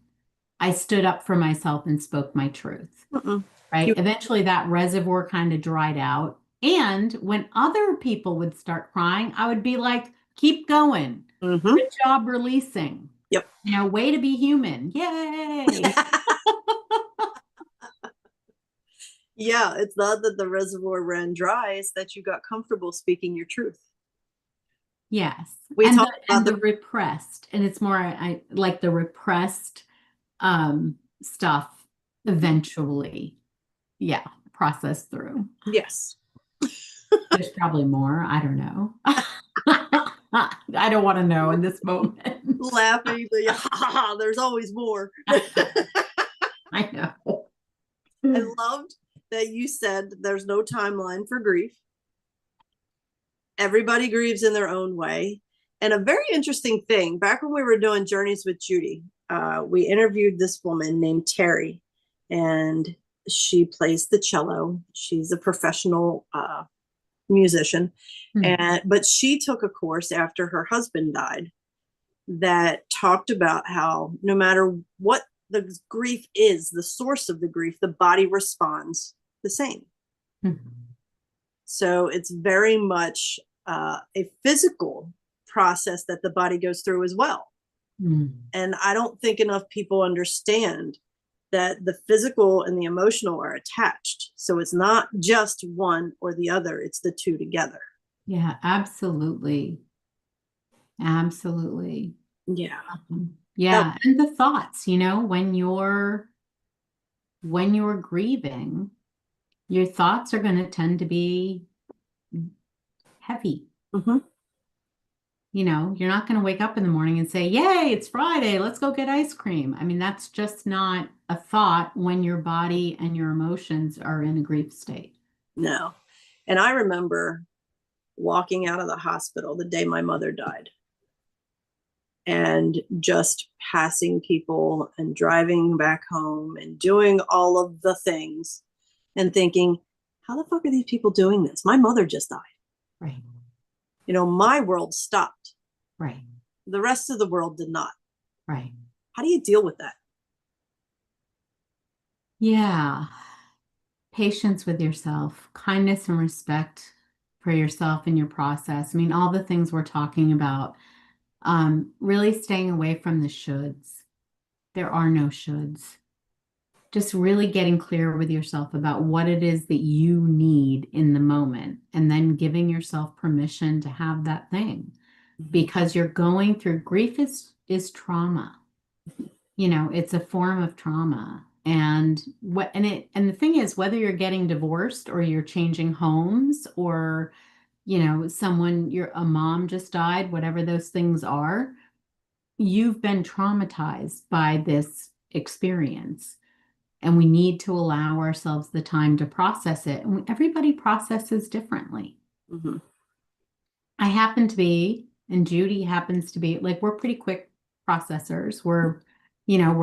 I stood up for myself and spoke my truth, Mm-mm. right? Eventually, that reservoir kind of dried out. And when other people would start crying, I would be like, keep going. Mm-hmm. Good job releasing. Yep. You know, way to be human. Yay. Yeah, it's not that the reservoir ran dry, it's that you got comfortable speaking your truth. Yes. We And talked about the repressed, and it's more I like the repressed stuff eventually, yeah, processed through. yes. There's probably more. I don't know. I don't want to know in this moment. Laughing, ha, ha, ha, there's always more. I know. I loved that you said there's no timeline for grief. Everybody grieves in their own way. And a very interesting thing, back when we were doing Journeys with Judy, we interviewed this woman named Terry, and she plays the cello. She's a professional musician. But she took a course after her husband died that talked about how no matter what the grief is, the source of the grief, the body responds the same. So it's very much a physical process that the body goes through as well. And I don't think enough people understand that the physical and the emotional are attached. So it's not just one or the other, it's the two together. Yeah, absolutely. Absolutely. Yeah. Yeah. And the thoughts, you know, when you're grieving, your thoughts are going to tend to be heavy. Mm-hmm. You know, you're not going to wake up in the morning and say, yay, it's Friday, let's go get ice cream. I mean, that's just not a thought when your body and your emotions are in a grief state. No. And I remember walking out of the hospital the day my mother died and just passing people and driving back home and doing all of the things and thinking, how the fuck are these people doing this? My mother just died. Right. You know, my world stopped. Right. The rest of the world did not. Right. How do you deal with that? Yeah. Patience with yourself, kindness and respect for yourself and your process. I mean, all the things we're talking about, really staying away from the shoulds. There are no shoulds. Just really getting clear with yourself about what it is that you need in the moment, and then giving yourself permission to have that thing, because you're going through grief is trauma. You know, it's a form of trauma. And the thing is, whether you're getting divorced or you're changing homes, or you know, a mom just died, whatever those things are, you've been traumatized by this experience. And we need to allow ourselves the time to process it. And everybody processes differently. Mm-hmm. I happen to be, and Judy happens to be, like, we're pretty quick processors. We're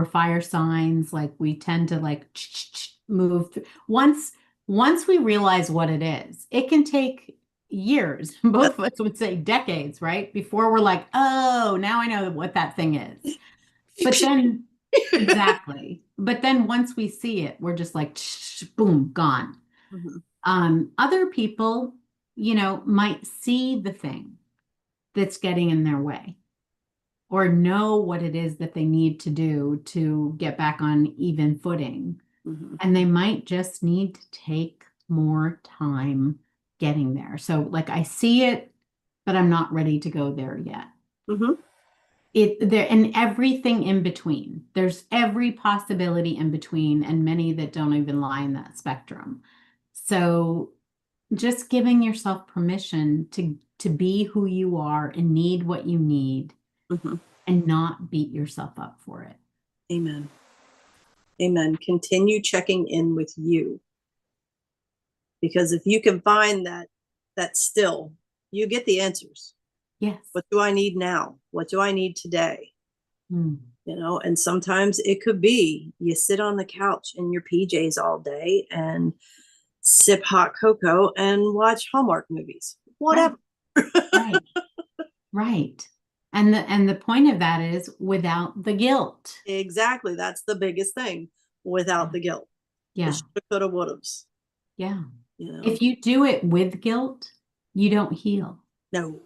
fire signs. Like, we tend to like move through. Once we realize what it is, it can take years. Both of us would say decades, right? Before we're like, oh, now I know what that thing is. But then exactly. But then once we see it, we're just like, boom, gone. Mm-hmm. Other people, might see the thing that's getting in their way or know what it is that they need to do to get back on even footing. Mm-hmm. And they might just need to take more time getting there. So, like, I see it, but I'm not ready to go there yet. Mm-hmm. And everything in between. There's every possibility in between, and many that don't even lie in that spectrum. So, just giving yourself permission to be who you are and need what you need, Mm-hmm. and not beat yourself up for it. Amen. Amen. Continue checking in with you. Because if you can find that still, you get the answers. Yes. What do I need now? What do I need today? Mm. And sometimes it could be you sit on the couch in your PJs all day and sip hot cocoa and watch Hallmark movies. Whatever. Right. Right. And the point of that is without the guilt. Exactly. That's the biggest thing. Without the guilt. Yeah. The shoulda, coulda, wouldas. Yeah. If you do it with guilt, you don't heal. No.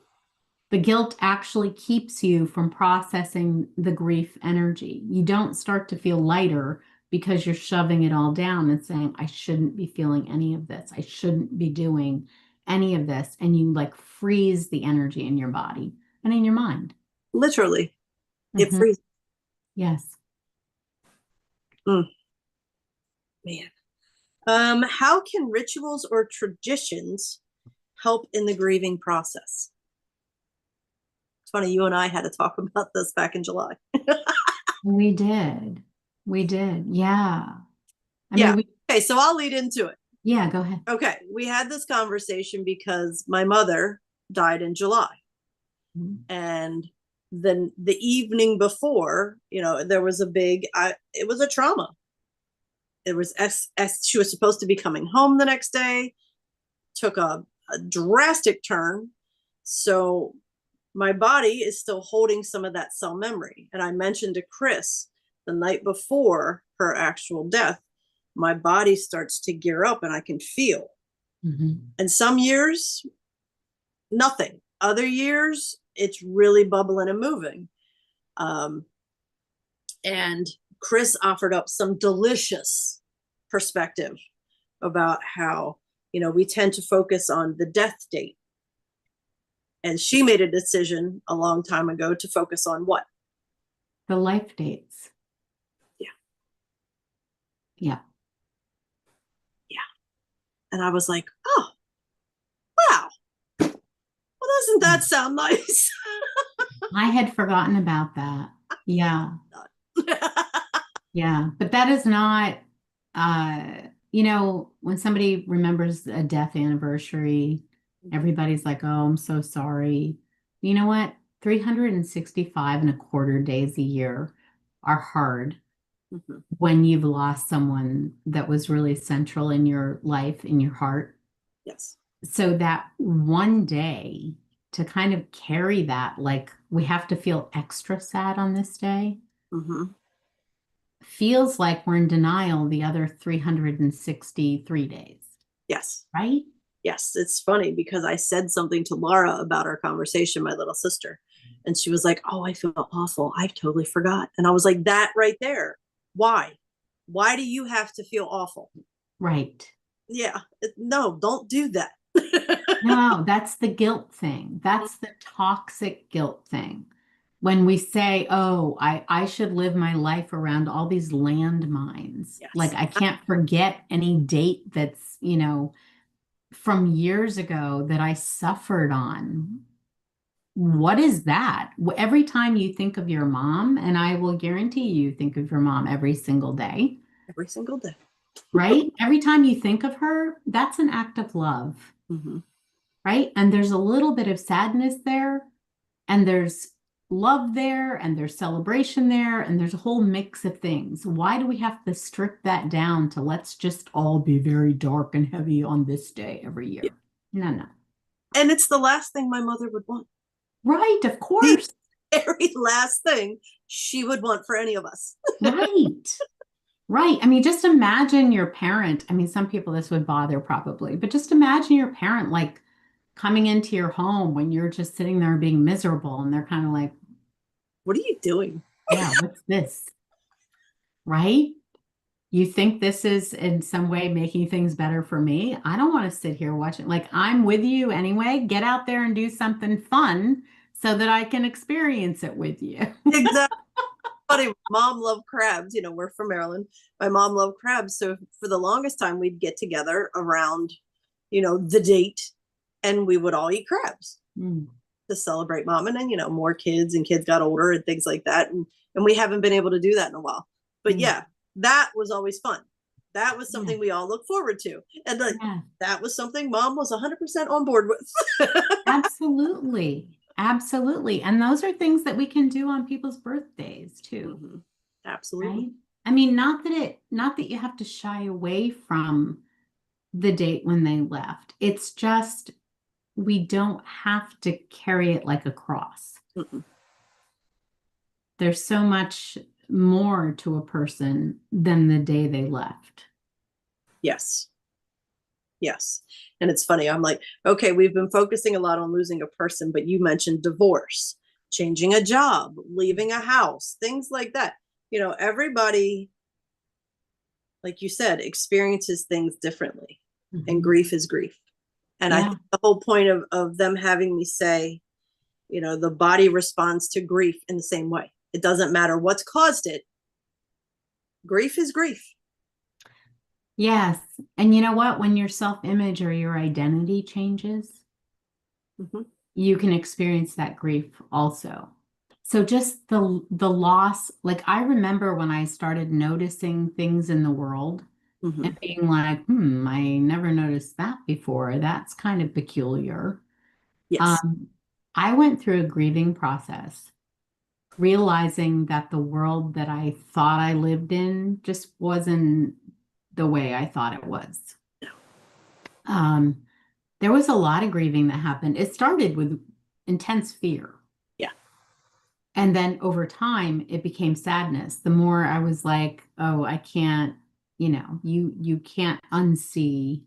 The guilt actually keeps you from processing the grief energy. You don't start to feel lighter because you're shoving it all down and saying, I shouldn't be feeling any of this. I shouldn't be doing any of this. And you like freeze the energy in your body and in your mind. Literally. It freezes. Yes. Man. How can rituals or traditions help in the grieving process? It's funny, you and I had to talk about this back in July. We did. Yeah. Okay, so I'll lead into it. Yeah, go ahead. Okay, we had this conversation because my mother died in July. Mm-hmm. And then the evening before, there was it was a trauma. It was she was supposed to be coming home the next day, took a drastic turn. So my body is still holding some of that cell memory. And I mentioned to Chris the night before her actual death, my body starts to gear up and I can feel. Mm-hmm. And some years, nothing. Other years, it's really bubbling and moving. And Chris offered up some delicious perspective about how, we tend to focus on the death date. And she made a decision a long time ago to focus on what? The life dates. Yeah. Yeah. Yeah. And I was like, oh, wow. Well, doesn't that sound nice? I had forgotten about that. Yeah. Yeah. But that is not, when somebody remembers a death anniversary, everybody's like, oh, I'm so sorry. You know what? 365 and a quarter days a year are hard when you've lost someone that was really central in your life, in your heart. Yes. So that one day to kind of carry that, like we have to feel extra sad on this day, feels like we're in denial the other 363 days. Yes. Right? Yes. It's funny because I said something to Laura about our conversation, my little sister, and she was like, oh, I feel awful. I totally forgot. And I was like, that right there. Why? Why do you have to feel awful? Right. Yeah. No, don't do that. No, that's the guilt thing. That's the toxic guilt thing. When we say, oh, I should live my life around all these landmines. Yes. Like I can't forget any date that's, from years ago that I suffered on. What is that? Every time you think of your mom, and I will guarantee you think of your mom every single day. Every single day. Right? Every time you think of her, that's an act of love. Right? And there's a little bit of sadness there, and there's love there, and there's celebration there, and there's a whole mix of things. Why do we have to strip that down to let's just all be very dark and heavy on this day every year? Yeah. No. And it's the last thing my mother would want. Right, of course. The very last thing she would want for any of us. Right. Right. I mean, just imagine your parent. I mean, some people this would bother probably, but just imagine your parent like coming into your home when you're just sitting there being miserable and they're kind of like, what are you doing? yeah, what's this? Right? You think this is in some way making things better for me? I don't want to sit here watching. Like, I'm with you anyway. Get out there and do something fun so that I can experience it with you. Exactly. Funny, mom loved crabs. You know, we're from Maryland. My mom loved crabs. So for the longest time, we'd get together around, you know, the date and we would all eat crabs Mm, to celebrate mom. And then, you know, more kids and kids got older and things like that. And we haven't been able to do that in a while. But yeah, yeah, that was always fun. That was yeah, something we all look forward to. And like, yeah. that was something mom was 100% on board with. Absolutely. Absolutely. And those are things that we can do on people's birthdays too, Mm-hmm. Absolutely. right? I mean, not that you have to shy away from the date when they left. It's just we don't have to carry it like a cross. Mm-mm. There's so much more to a person than the day they left. Yes. Yes. And it's funny. I'm like, okay, we've been focusing a lot on losing a person, but you mentioned divorce, changing a job, leaving a house, things like that. You know, everybody, like you said, experiences things differently, and Mhm. grief is grief. And I Yeah. think the whole point of them having me say, you know, the body responds to grief in the same way. It doesn't matter what's caused it. Grief is grief. Yes. And you know what? When your self-image or your identity changes, Mm-hmm. you can experience that grief also. So just the loss, like I remember when I started noticing things in the world Mm-hmm. and being like, I never noticed that before. That's kind of peculiar. Yes. Um, I went through a grieving process, realizing that the world that I thought I lived in just wasn't the way I thought it was. Um, there was a lot of grieving that happened. It started with intense fear. Yeah. And then over time, it became sadness. The more I was like, oh, I can't, you can't unsee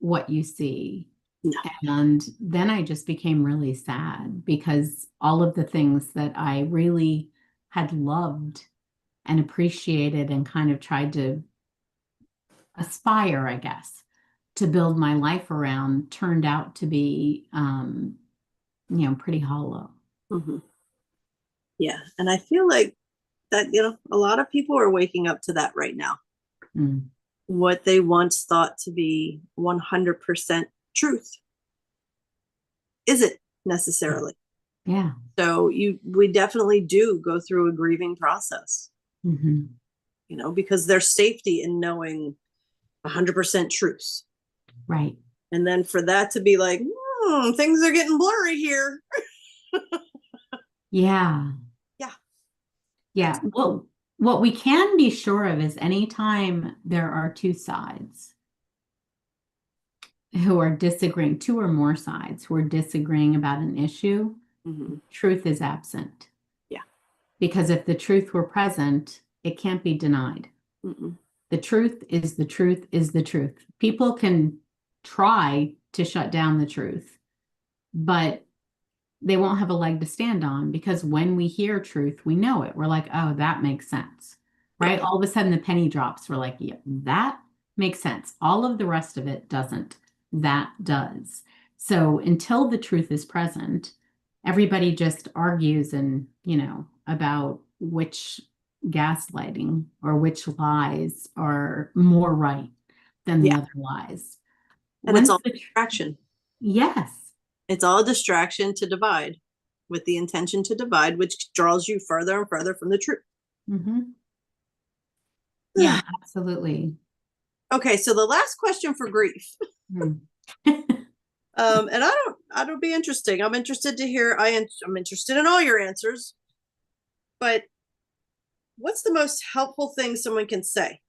what you see. No. And then I just became really sad because all of the things that I really had loved and appreciated and kind of tried to aspire, I guess, to build my life around turned out to be, pretty hollow. Mm-hmm. Yeah. And I feel like that, you know, a lot of people are waking up to that right now. Mm. What they once thought to be 100% truth isn't necessarily. Yeah. So we definitely do go through a grieving process, Hmm. you know, because there's safety in knowing 100% truth. Right. And then for that to be like, things are getting blurry here. Yeah. Yeah. Yeah. Well, what we can be sure of is anytime there are two sides who are disagreeing, two or more sides who are disagreeing about an issue, Mm-hmm. truth is absent. Yeah. Because if the truth were present, it can't be denied. Mm-mm. The truth is the truth is the truth. People can try to shut down the truth, but they won't have a leg to stand on because when we hear truth, we know it. We're like, oh, that makes sense, Yeah. right? All of a sudden, the penny drops. We're like, yeah, that makes sense. All of the rest of it doesn't. That does. So until the truth is present, everybody just argues and, about which gaslighting or which lies are more right than the Yeah. other lies. And it's Once all the, distraction. yes. It's all a distraction to divide with the intention to divide, which draws you further and further from the truth. Mm-hmm. Yeah, absolutely. Okay, so the last question for grief, Hmm. and I don't be interesting. I'm interested to hear. I'm interested in all your answers. But what's the most helpful thing someone can say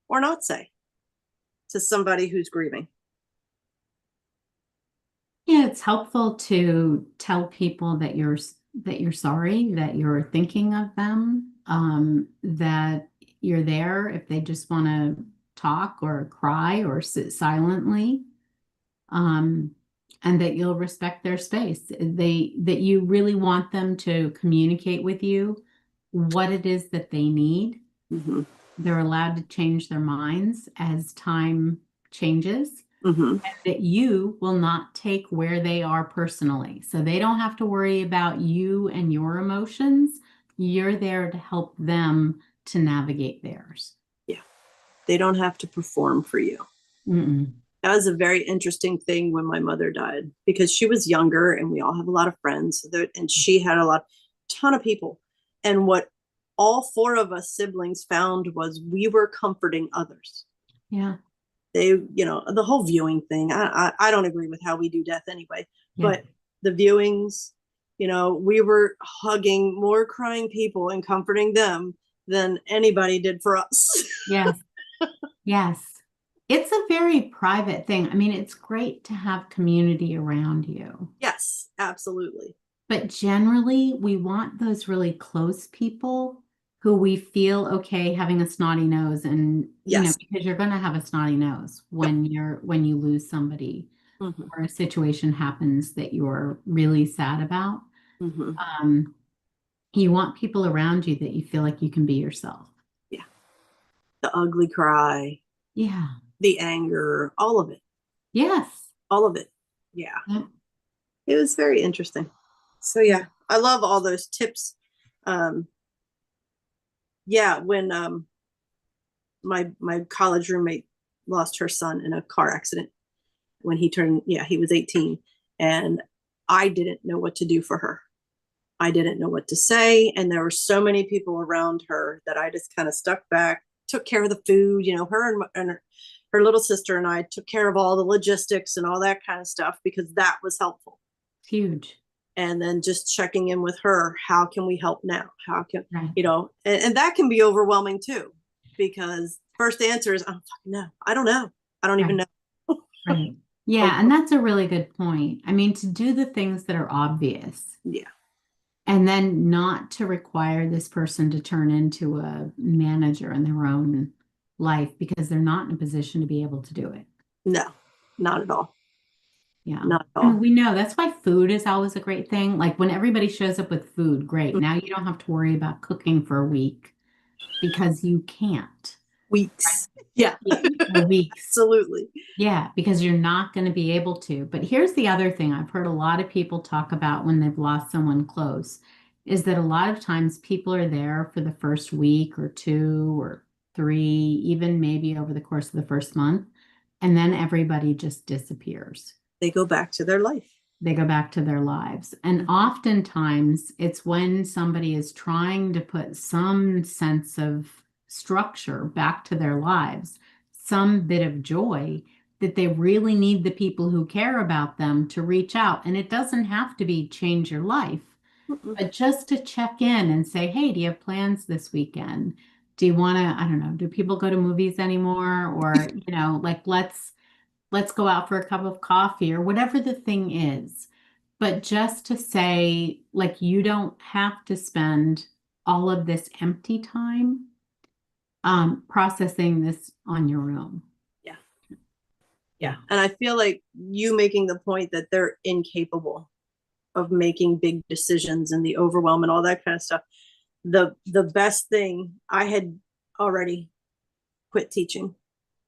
or not say to somebody who's grieving? Yeah, it's helpful to tell people that you're sorry, that you're thinking of them, that you're there if they just want to talk or cry or sit silently. and that you'll respect their space. That you really want them to communicate with you what it is that they need. Mm-hmm. They're allowed to change their minds as time changes, Mm-hmm. and that you will not take where they are personally. So they don't have to worry about you and your emotions. You're there to help them to navigate theirs. Yeah. They don't have to perform for you. Mm-mm. That was a very interesting thing when my mother died, because she was younger and we all have a lot of friends, and she had ton of people. And what all four of us siblings found was we were comforting others. Yeah. They, the whole viewing thing, I don't agree with how we do death anyway, Yeah. but the viewings, we were hugging more crying people and comforting them than anybody did for us. Yes. Yes. It's a very private thing. I mean, it's great to have community around you. Yes, absolutely. But generally, we want those really close people who we feel okay having a snotty nose, and Yes. because you're going to have a snotty nose when you lose somebody, Mm-hmm. or a situation happens that you're really sad about. Mm-hmm. You want people around you that you feel like you can be yourself. Yeah. The ugly cry. Yeah. The anger, all of it. Yes. All of it. Yeah. Yeah. It was very interesting. So yeah, I love all those tips. Yeah, when my college roommate lost her son in a car accident when he was 18, and I didn't know what to do for her. I didn't know what to say, and there were so many people around her that I just kind of stuck back, took care of the food. Her and her little sister and I took care of all the logistics and all that kind of stuff, because that was helpful. Huge. And then just checking in with her, how can we help now? How can, Right. and that can be overwhelming too, because first answer is, oh, no, I don't know. I don't even know. Right. Yeah. And that's a really good point. I mean, to do the things that are obvious. Yeah. And then not to require this person to turn into a manager in their own life, because they're not in a position to be able to do it. No, not at all. Yeah. Not at I all. mean, we know that's why food is always a great thing. Like when everybody shows up with food, great. Now you don't have to worry about cooking for a week, because you can't. Weeks. Yeah. For weeks. Absolutely. Yeah, because you're not going to be able to. But here's the other thing I've heard a lot of people talk about when they've lost someone close, is that a lot of times people are there for the first week or 2 or 3, even maybe over the course of the first month, and then everybody just disappears. They go back to their life. They go back to their lives. And oftentimes it's when somebody is trying to put some sense of structure back to their lives, some bit of joy, that they really need the people who care about them to reach out. And it doesn't have to be change your life, but just to check in and say, hey, do you have plans this weekend? Do you want to, I don't know, do people go to movies anymore? Or, like let's go out for a cup of coffee, or whatever the thing is. But just to say, like, you don't have to spend all of this empty time processing this on your own. Yeah. Yeah. And I feel like you making the point that they're incapable of making big decisions and the overwhelm and all that kind of stuff. The best thing, I had already quit teaching.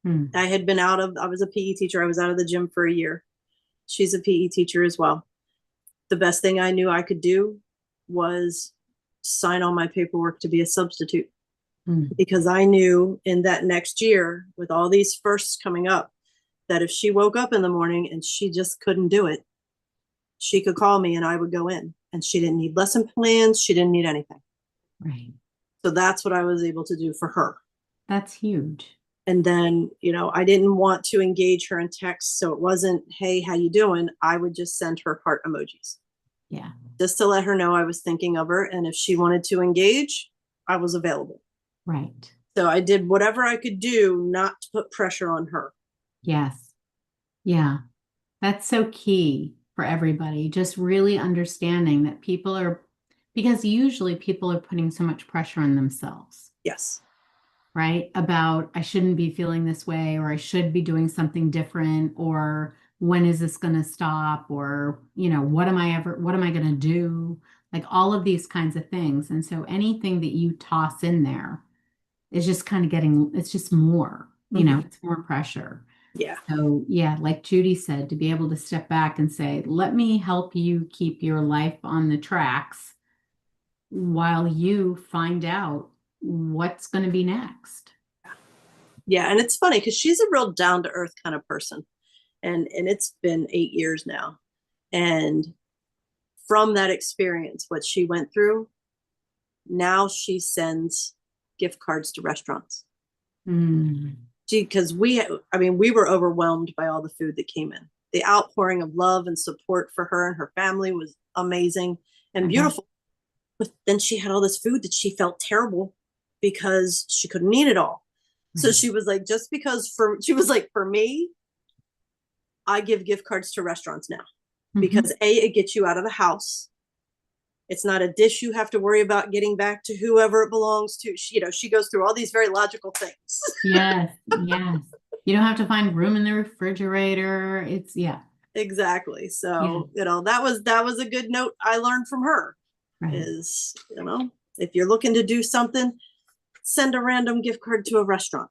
I was a PE teacher. I was out of the gym for a year. She's a PE teacher as well. The best thing I knew I could do was sign all my paperwork to be a substitute, because I knew in that next year, with all these firsts coming up, that if she woke up in the morning and she just couldn't do it, she could call me and I would go in, and she didn't need lesson plans. She didn't need anything. Right. So that's what I was able to do for her. That's huge. And then, I didn't want to engage her in text. So it wasn't, hey, how you doing? I would just send her heart emojis. Yeah. Just to let her know I was thinking of her. And if she wanted to engage, I was available. Right. So I did whatever I could do not to put pressure on her. Yes. Yeah. That's so key for everybody. Just really understanding that because usually people are putting so much pressure on themselves. Yes. Right? About, I shouldn't be feeling this way, or I should be doing something different, or when is this going to stop? Or, what am I going to do? Like all of these kinds of things. And so anything that you toss in there is just kind of it's just more, it's more pressure. Yeah. So yeah, like Judy said, to be able to step back and say, let me help you keep your life on the tracks while you find out what's going to be next. Yeah. And it's funny because she's a real down to earth kind of person. And it's been 8 years now. And from that experience, what she went through, now she sends gift cards to restaurants. Because we were overwhelmed by all the food that came in. The outpouring of love and support for her and her family was amazing and beautiful. But then she had all this food that she felt terrible because she couldn't eat it all. So she was like, for me, I give gift cards to restaurants now because it gets you out of the house. It's not a dish you have to worry about getting back to whoever it belongs to. She goes through all these very logical things. Yes. You don't have to find room in the refrigerator. Exactly. So, that was a good note I learned from her. Right. Is, if you're looking to do something, send a random gift card to a restaurant.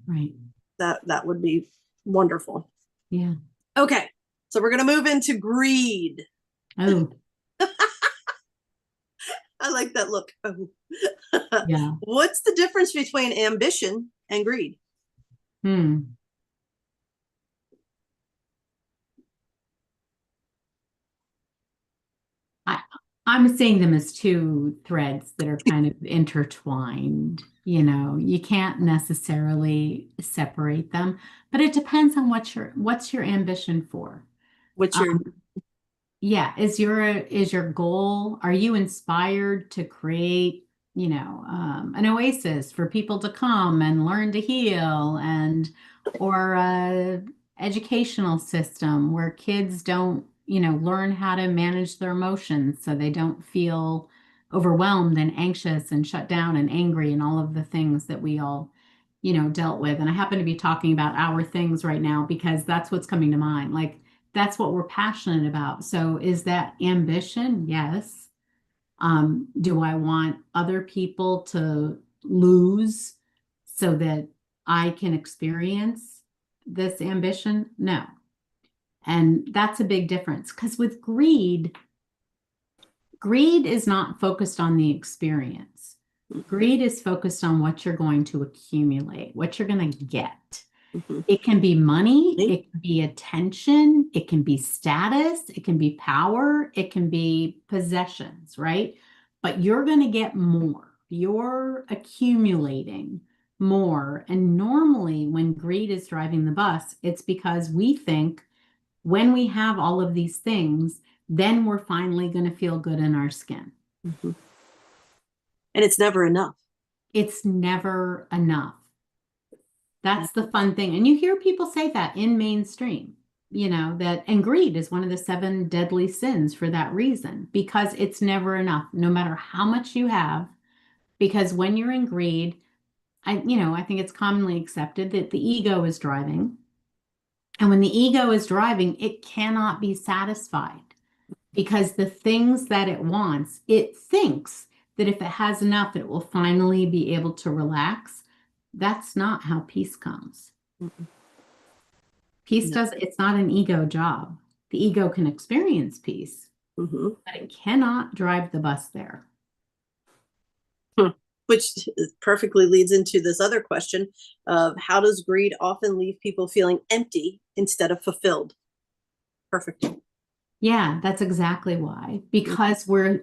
Right. That would be wonderful. Yeah. Okay. So we're going to move into greed. Oh. I like that look. Oh. Yeah. What's the difference between ambition and greed? I'm seeing them as two threads that are kind of intertwined. You can't necessarily separate them, but it depends on what's your ambition for. Is your goal, are you inspired to create, an oasis for people to come and learn to heal, or a educational system where kids don't, learn how to manage their emotions so they don't feel overwhelmed and anxious and shut down and angry and all of the things that we all, dealt with. And I happen to be talking about our things right now because that's what's coming to mind. Like, that's what we're passionate about. So is that ambition? Yes. Do I want other people to lose so that I can experience this ambition? No. And that's a big difference because with greed is not focused on the experience. Greed is focused on what you're going to accumulate, what you're going to get. It can be money, it can be attention, it can be status, it can be power, it can be possessions, right? But you're going to get more. You're accumulating more. And normally when greed is driving the bus, it's because we think when we have all of these things, then we're finally going to feel good in our skin. And it's never enough. It's never enough. That's the fun thing. And you hear people say that in mainstream, and greed is one of the 7 deadly sins for that reason, because it's never enough, no matter how much you have. Because when you're in greed, I think it's commonly accepted that the ego is driving. And when the ego is driving, it cannot be satisfied because the things that it wants, it thinks that if it has enough, it will finally be able to relax. That's not how peace comes. Peace it's not an ego job. The ego can experience peace, but it cannot drive the bus there. Which perfectly leads into this other question of how does greed often leave people feeling empty instead of fulfilled? Perfect. Yeah, that's exactly why. Because we're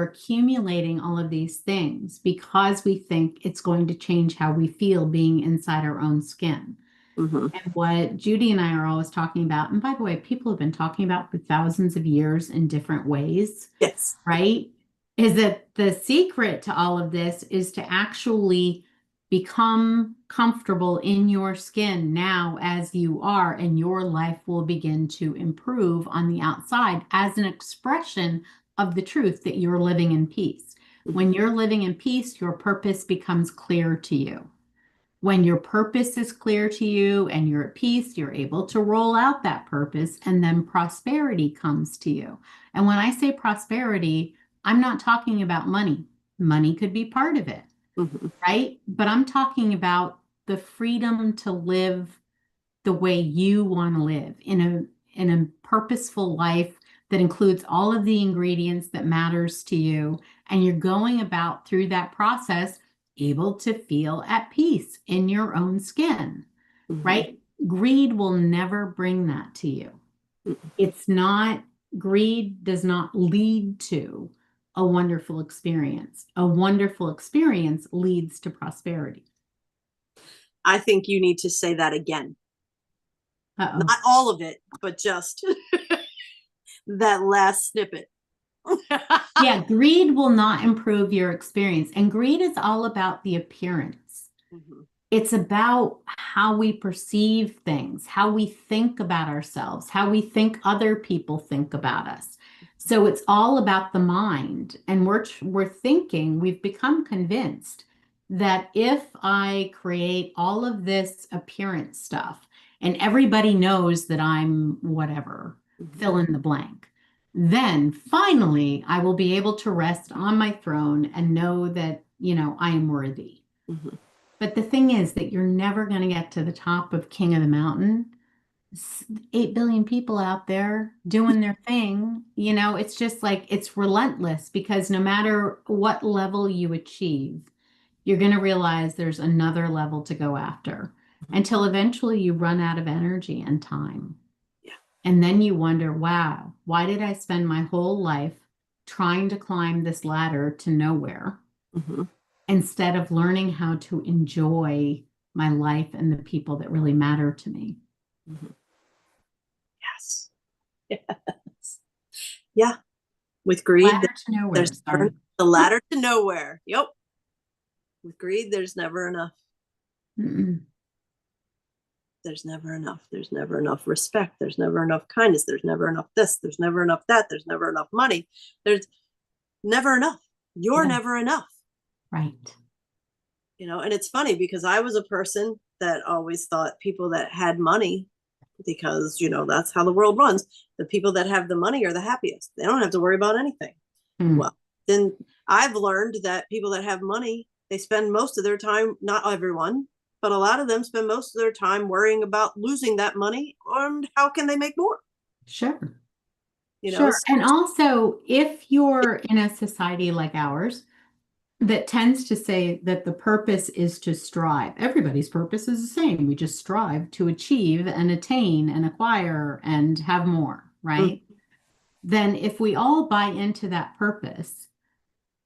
accumulating all of these things because we think it's going to change how we feel being inside our own skin. And what Judy and I are always talking about, and by the way, people have been talking about for thousands of years in different ways. Yes. Right? Is that the secret to all of this is to actually become comfortable in your skin now as you are, and your life will begin to improve on the outside as an expression of the truth that you're living in peace. When you're living in peace, your purpose becomes clear to you. When your purpose is clear to you and you're at peace, you're able to roll out that purpose, and then prosperity comes to you. And when I say prosperity, I'm not talking about money. Money could be part of it, right? But I'm talking about the freedom to live the way you want to live in a purposeful life that includes all of the ingredients that matters to you. And you're going about through that process able to feel at peace in your own skin, right? Greed will never bring that to you. It's not, greed does not lead to a wonderful experience. A wonderful experience leads to prosperity. I think you need to say that again. Uh-oh. Not all of it, but just that last snippet. Yeah, greed will not improve your experience. And greed is all about the appearance. It's about how we perceive things, how we think about ourselves, how we think other people think about us. So it's all about the mind. And we're thinking, we've become convinced that if I create all of this appearance stuff and everybody knows that I'm whatever, fill in the blank, then finally I will be able to rest on my throne and know that, I am worthy. But the thing is that you're never going to get to the top of King of the Mountain. 8 billion people out there doing their thing. It's just like, it's relentless, because no matter what level you achieve, you're going to realize there's another level to go after until eventually you run out of energy and time. And then you wonder, wow, why did I spend my whole life trying to climb this ladder to nowhere instead of learning how to enjoy my life and the people that really matter to me? Yes. Yes. Yeah. With greed, Ladder to nowhere. there's the ladder to nowhere. Yep. With greed, there's never enough. There's never enough. There's never enough respect. There's never enough kindness. There's never enough this. There's never enough that. There's never enough money. There's never enough. You're never enough. Right. And it's funny because I was a person that always thought people that had money, because, that's how the world runs. The people that have the money are the happiest. They don't have to worry about anything. Well, then I've learned that people that have money, they spend most of their time, not everyone, but a lot of them spend most of their time worrying about losing that money and how can they make more. Sure. Sure. And also, if you're in a society like ours that tends to say that the purpose is to strive, everybody's purpose is the same. We just strive to achieve and attain and acquire and have more, right? Then if we all buy into that purpose,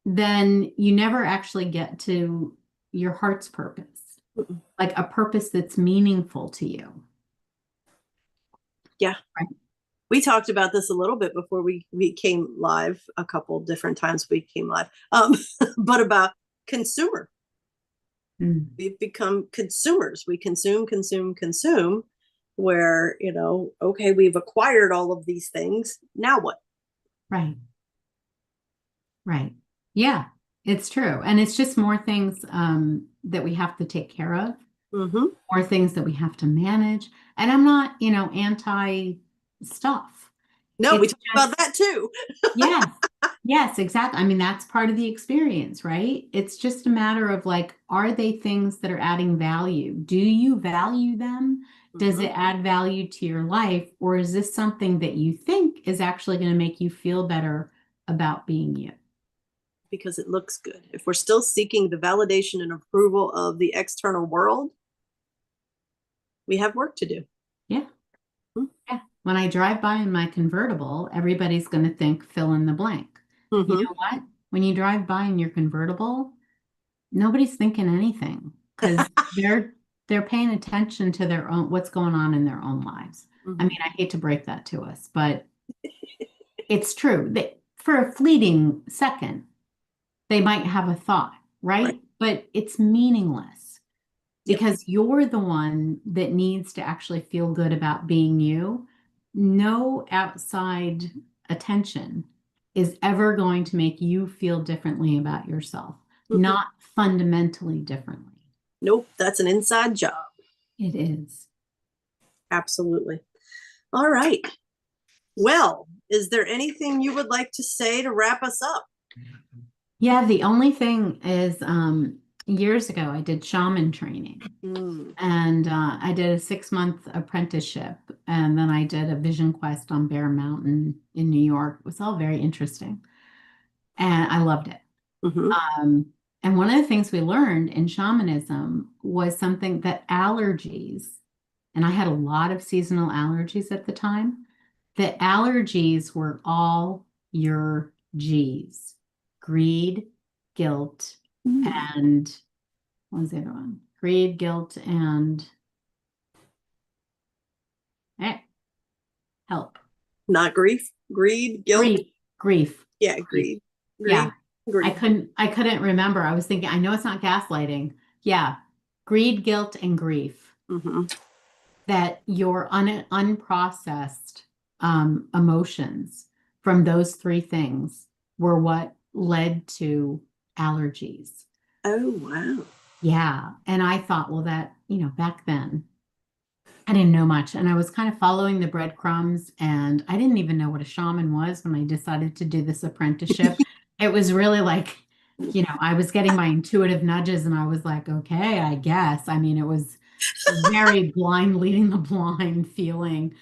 then you never actually get to your heart's purpose. Like a purpose that's meaningful to you. Yeah. Right. We talked about this a little bit before we came live, a couple different times we came live, but about consumer. We've become consumers. We consume, where, okay, we've acquired all of these things. Now what? Right. Right. Yeah, it's true. And it's just more things that we have to take care of, more things that we have to manage. And I'm not, anti stuff. No, we talk about that too. Yes, exactly. I mean, that's part of the experience, right? It's just a matter of like, are they things that are adding value? Do you value them? Does it add value to your life? Or is this something that you think is actually going to make you feel better about being you? Because it looks good. If we're still seeking the validation and approval of the external world, we have work to do. Yeah. Yeah. When I drive by in my convertible, everybody's going to think fill in the blank. You know what? When you drive by in your convertible, nobody's thinking anything because they're paying attention to their own, what's going on in their own lives. I mean, I hate to break that to us, but it's true. For a fleeting second, they might have a thought, right? But it's meaningless because you're the one that needs to actually feel good about being you. No outside attention is ever going to make you feel differently about yourself, not fundamentally differently. Nope, that's an inside job. It is. Absolutely. All right. Well, is there anything you would like to say to wrap us up? Yeah, the only thing is years ago I did shaman training. Mm. And I did a 6-month apprenticeship, and then I did a vision quest on Bear Mountain in New York. It was all very interesting, and I loved it. Mm-hmm. And one of the things we learned in shamanism was something that allergies, and I had a lot of seasonal allergies at the time, that allergies were all your G's: greed, guilt, Mm. and what was the other one? Greed, guilt, and help. Not grief, greed, guilt. Grief. Yeah, Grief. greed, Yeah. greed, grief. I couldn't remember. I was thinking, I know it's not gaslighting. Yeah. Greed, guilt, and grief. Mm-hmm. That your unprocessed emotions from those three things were what led to allergies. Oh, wow. Yeah. And I thought, well, that, back then I didn't know much, and I was kind of following the breadcrumbs, and I didn't even know what a shaman was when I decided to do this apprenticeship. It was really like, I was getting my intuitive nudges, and I was like, okay, I guess. I mean, it was very blind leading the blind feeling.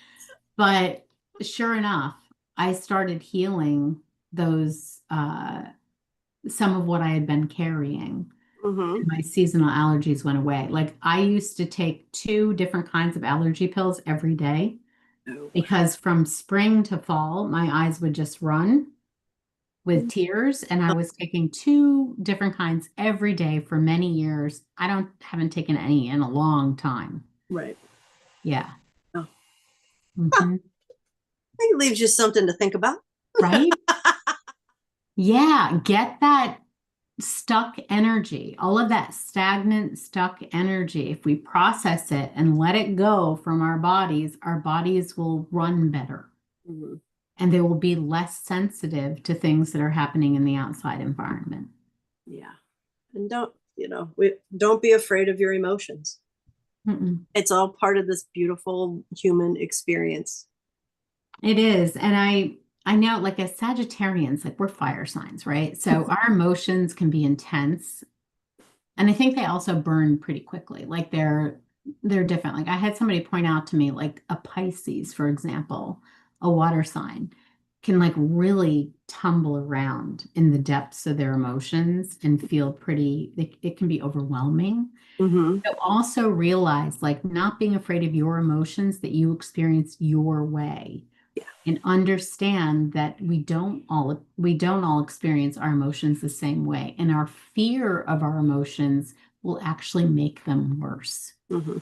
But sure enough, I started healing those, some of what I had been carrying. Mm-hmm. My seasonal allergies went away. Like I used to take 2 different kinds of allergy pills every day Oh, because from spring to fall, my eyes would just run with tears, and I wow. was taking 2 different kinds every day for many years. Haven't taken any in a long time. Right. Yeah. Oh. Huh. Hmm. I think it leaves you something to think about. Right? Yeah. Get that stuck energy, all of that stagnant, stuck energy. If we process it and let it go from our bodies will run better, Mm-hmm. and they will be less sensitive to things that are happening in the outside environment. Yeah. And don't be afraid of your emotions. Mm-mm. It's all part of this beautiful human experience. It is. And I know, like, as Sagittarians, like, we're fire signs, right? So our emotions can be intense. And I think they also burn pretty quickly. Like they're different. Like I had somebody point out to me, like a Pisces, for example, a water sign, can like really tumble around in the depths of their emotions and feel it can be overwhelming. Mm-hmm. So also realize, like, not being afraid of your emotions, that you experience your way, Yeah. and understand that we don't all experience our emotions the same way, and our fear of our emotions will actually make them worse. Mm-hmm.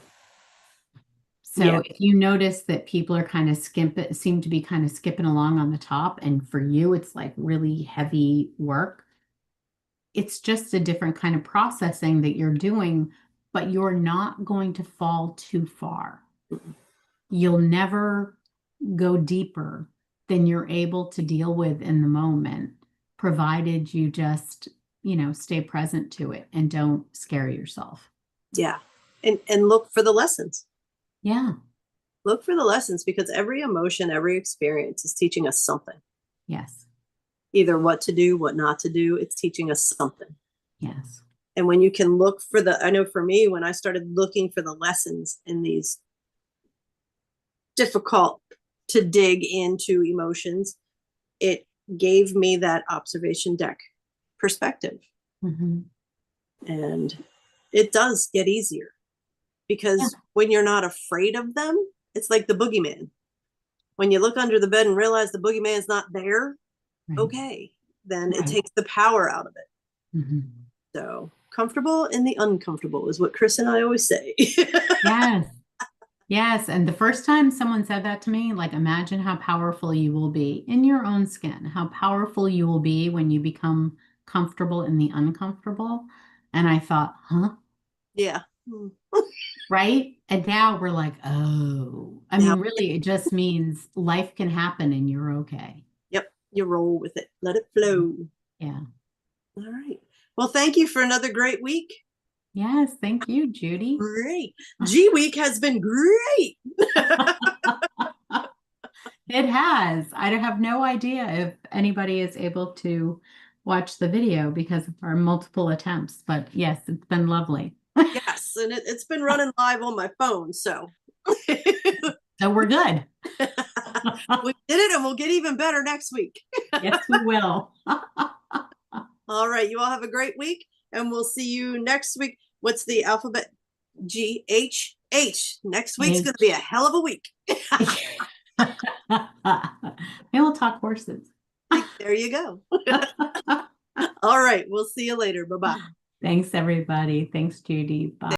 Yeah. So if you notice that people are kind of seem to be kind of skipping along on the top, and for you it's like really heavy work, it's just a different kind of processing that you're doing, but you're not going to fall too far. Mm-hmm. You'll never go deeper than you're able to deal with in the moment, provided you just, stay present to it and don't scare yourself. Yeah. And look for the lessons. Yeah. Look for the lessons because every emotion, every experience is teaching us something. Yes. Either what to do, what not to do. It's teaching us something. Yes. And when you can look for I know for me, when I started looking for the lessons in these difficult to dig into emotions, it gave me that observation deck perspective. Mm-hmm. And it does get easier Yeah. because when you're not afraid of them, it's like the boogeyman. When you look under the bed and realize the boogeyman's not there, Right. okay, then it Right. takes the power out of it. Mm-hmm. So comfortable in the uncomfortable is what Chris and I always say. Yes. Yes. And the first time someone said that to me, like, imagine how powerful you will be in your own skin, how powerful you will be when you become comfortable in the uncomfortable. And I thought, huh? Yeah. Right? And now we're like, oh, I Now, mean, really, it just means life can happen and you're okay. yep, you roll with it. Let it flow. Yeah. All right. Well, thank you for another great week. Yes, thank you, Judy. Great. G Week has been great. It has. I have no idea if anybody is able to watch the video because of our multiple attempts, but yes, it's been lovely. Yes, and it's been running live on my phone, so So we're good. we did it, and we'll get even better next week. Yes, we will. All right, you all have a great week, and we'll see you next week. What's the alphabet? G H H. Next week's going to be a hell of a week. And we'll talk horses. There you go. All right, we'll see you later. Bye-bye. Thanks, everybody. Thanks, Judy. Bye.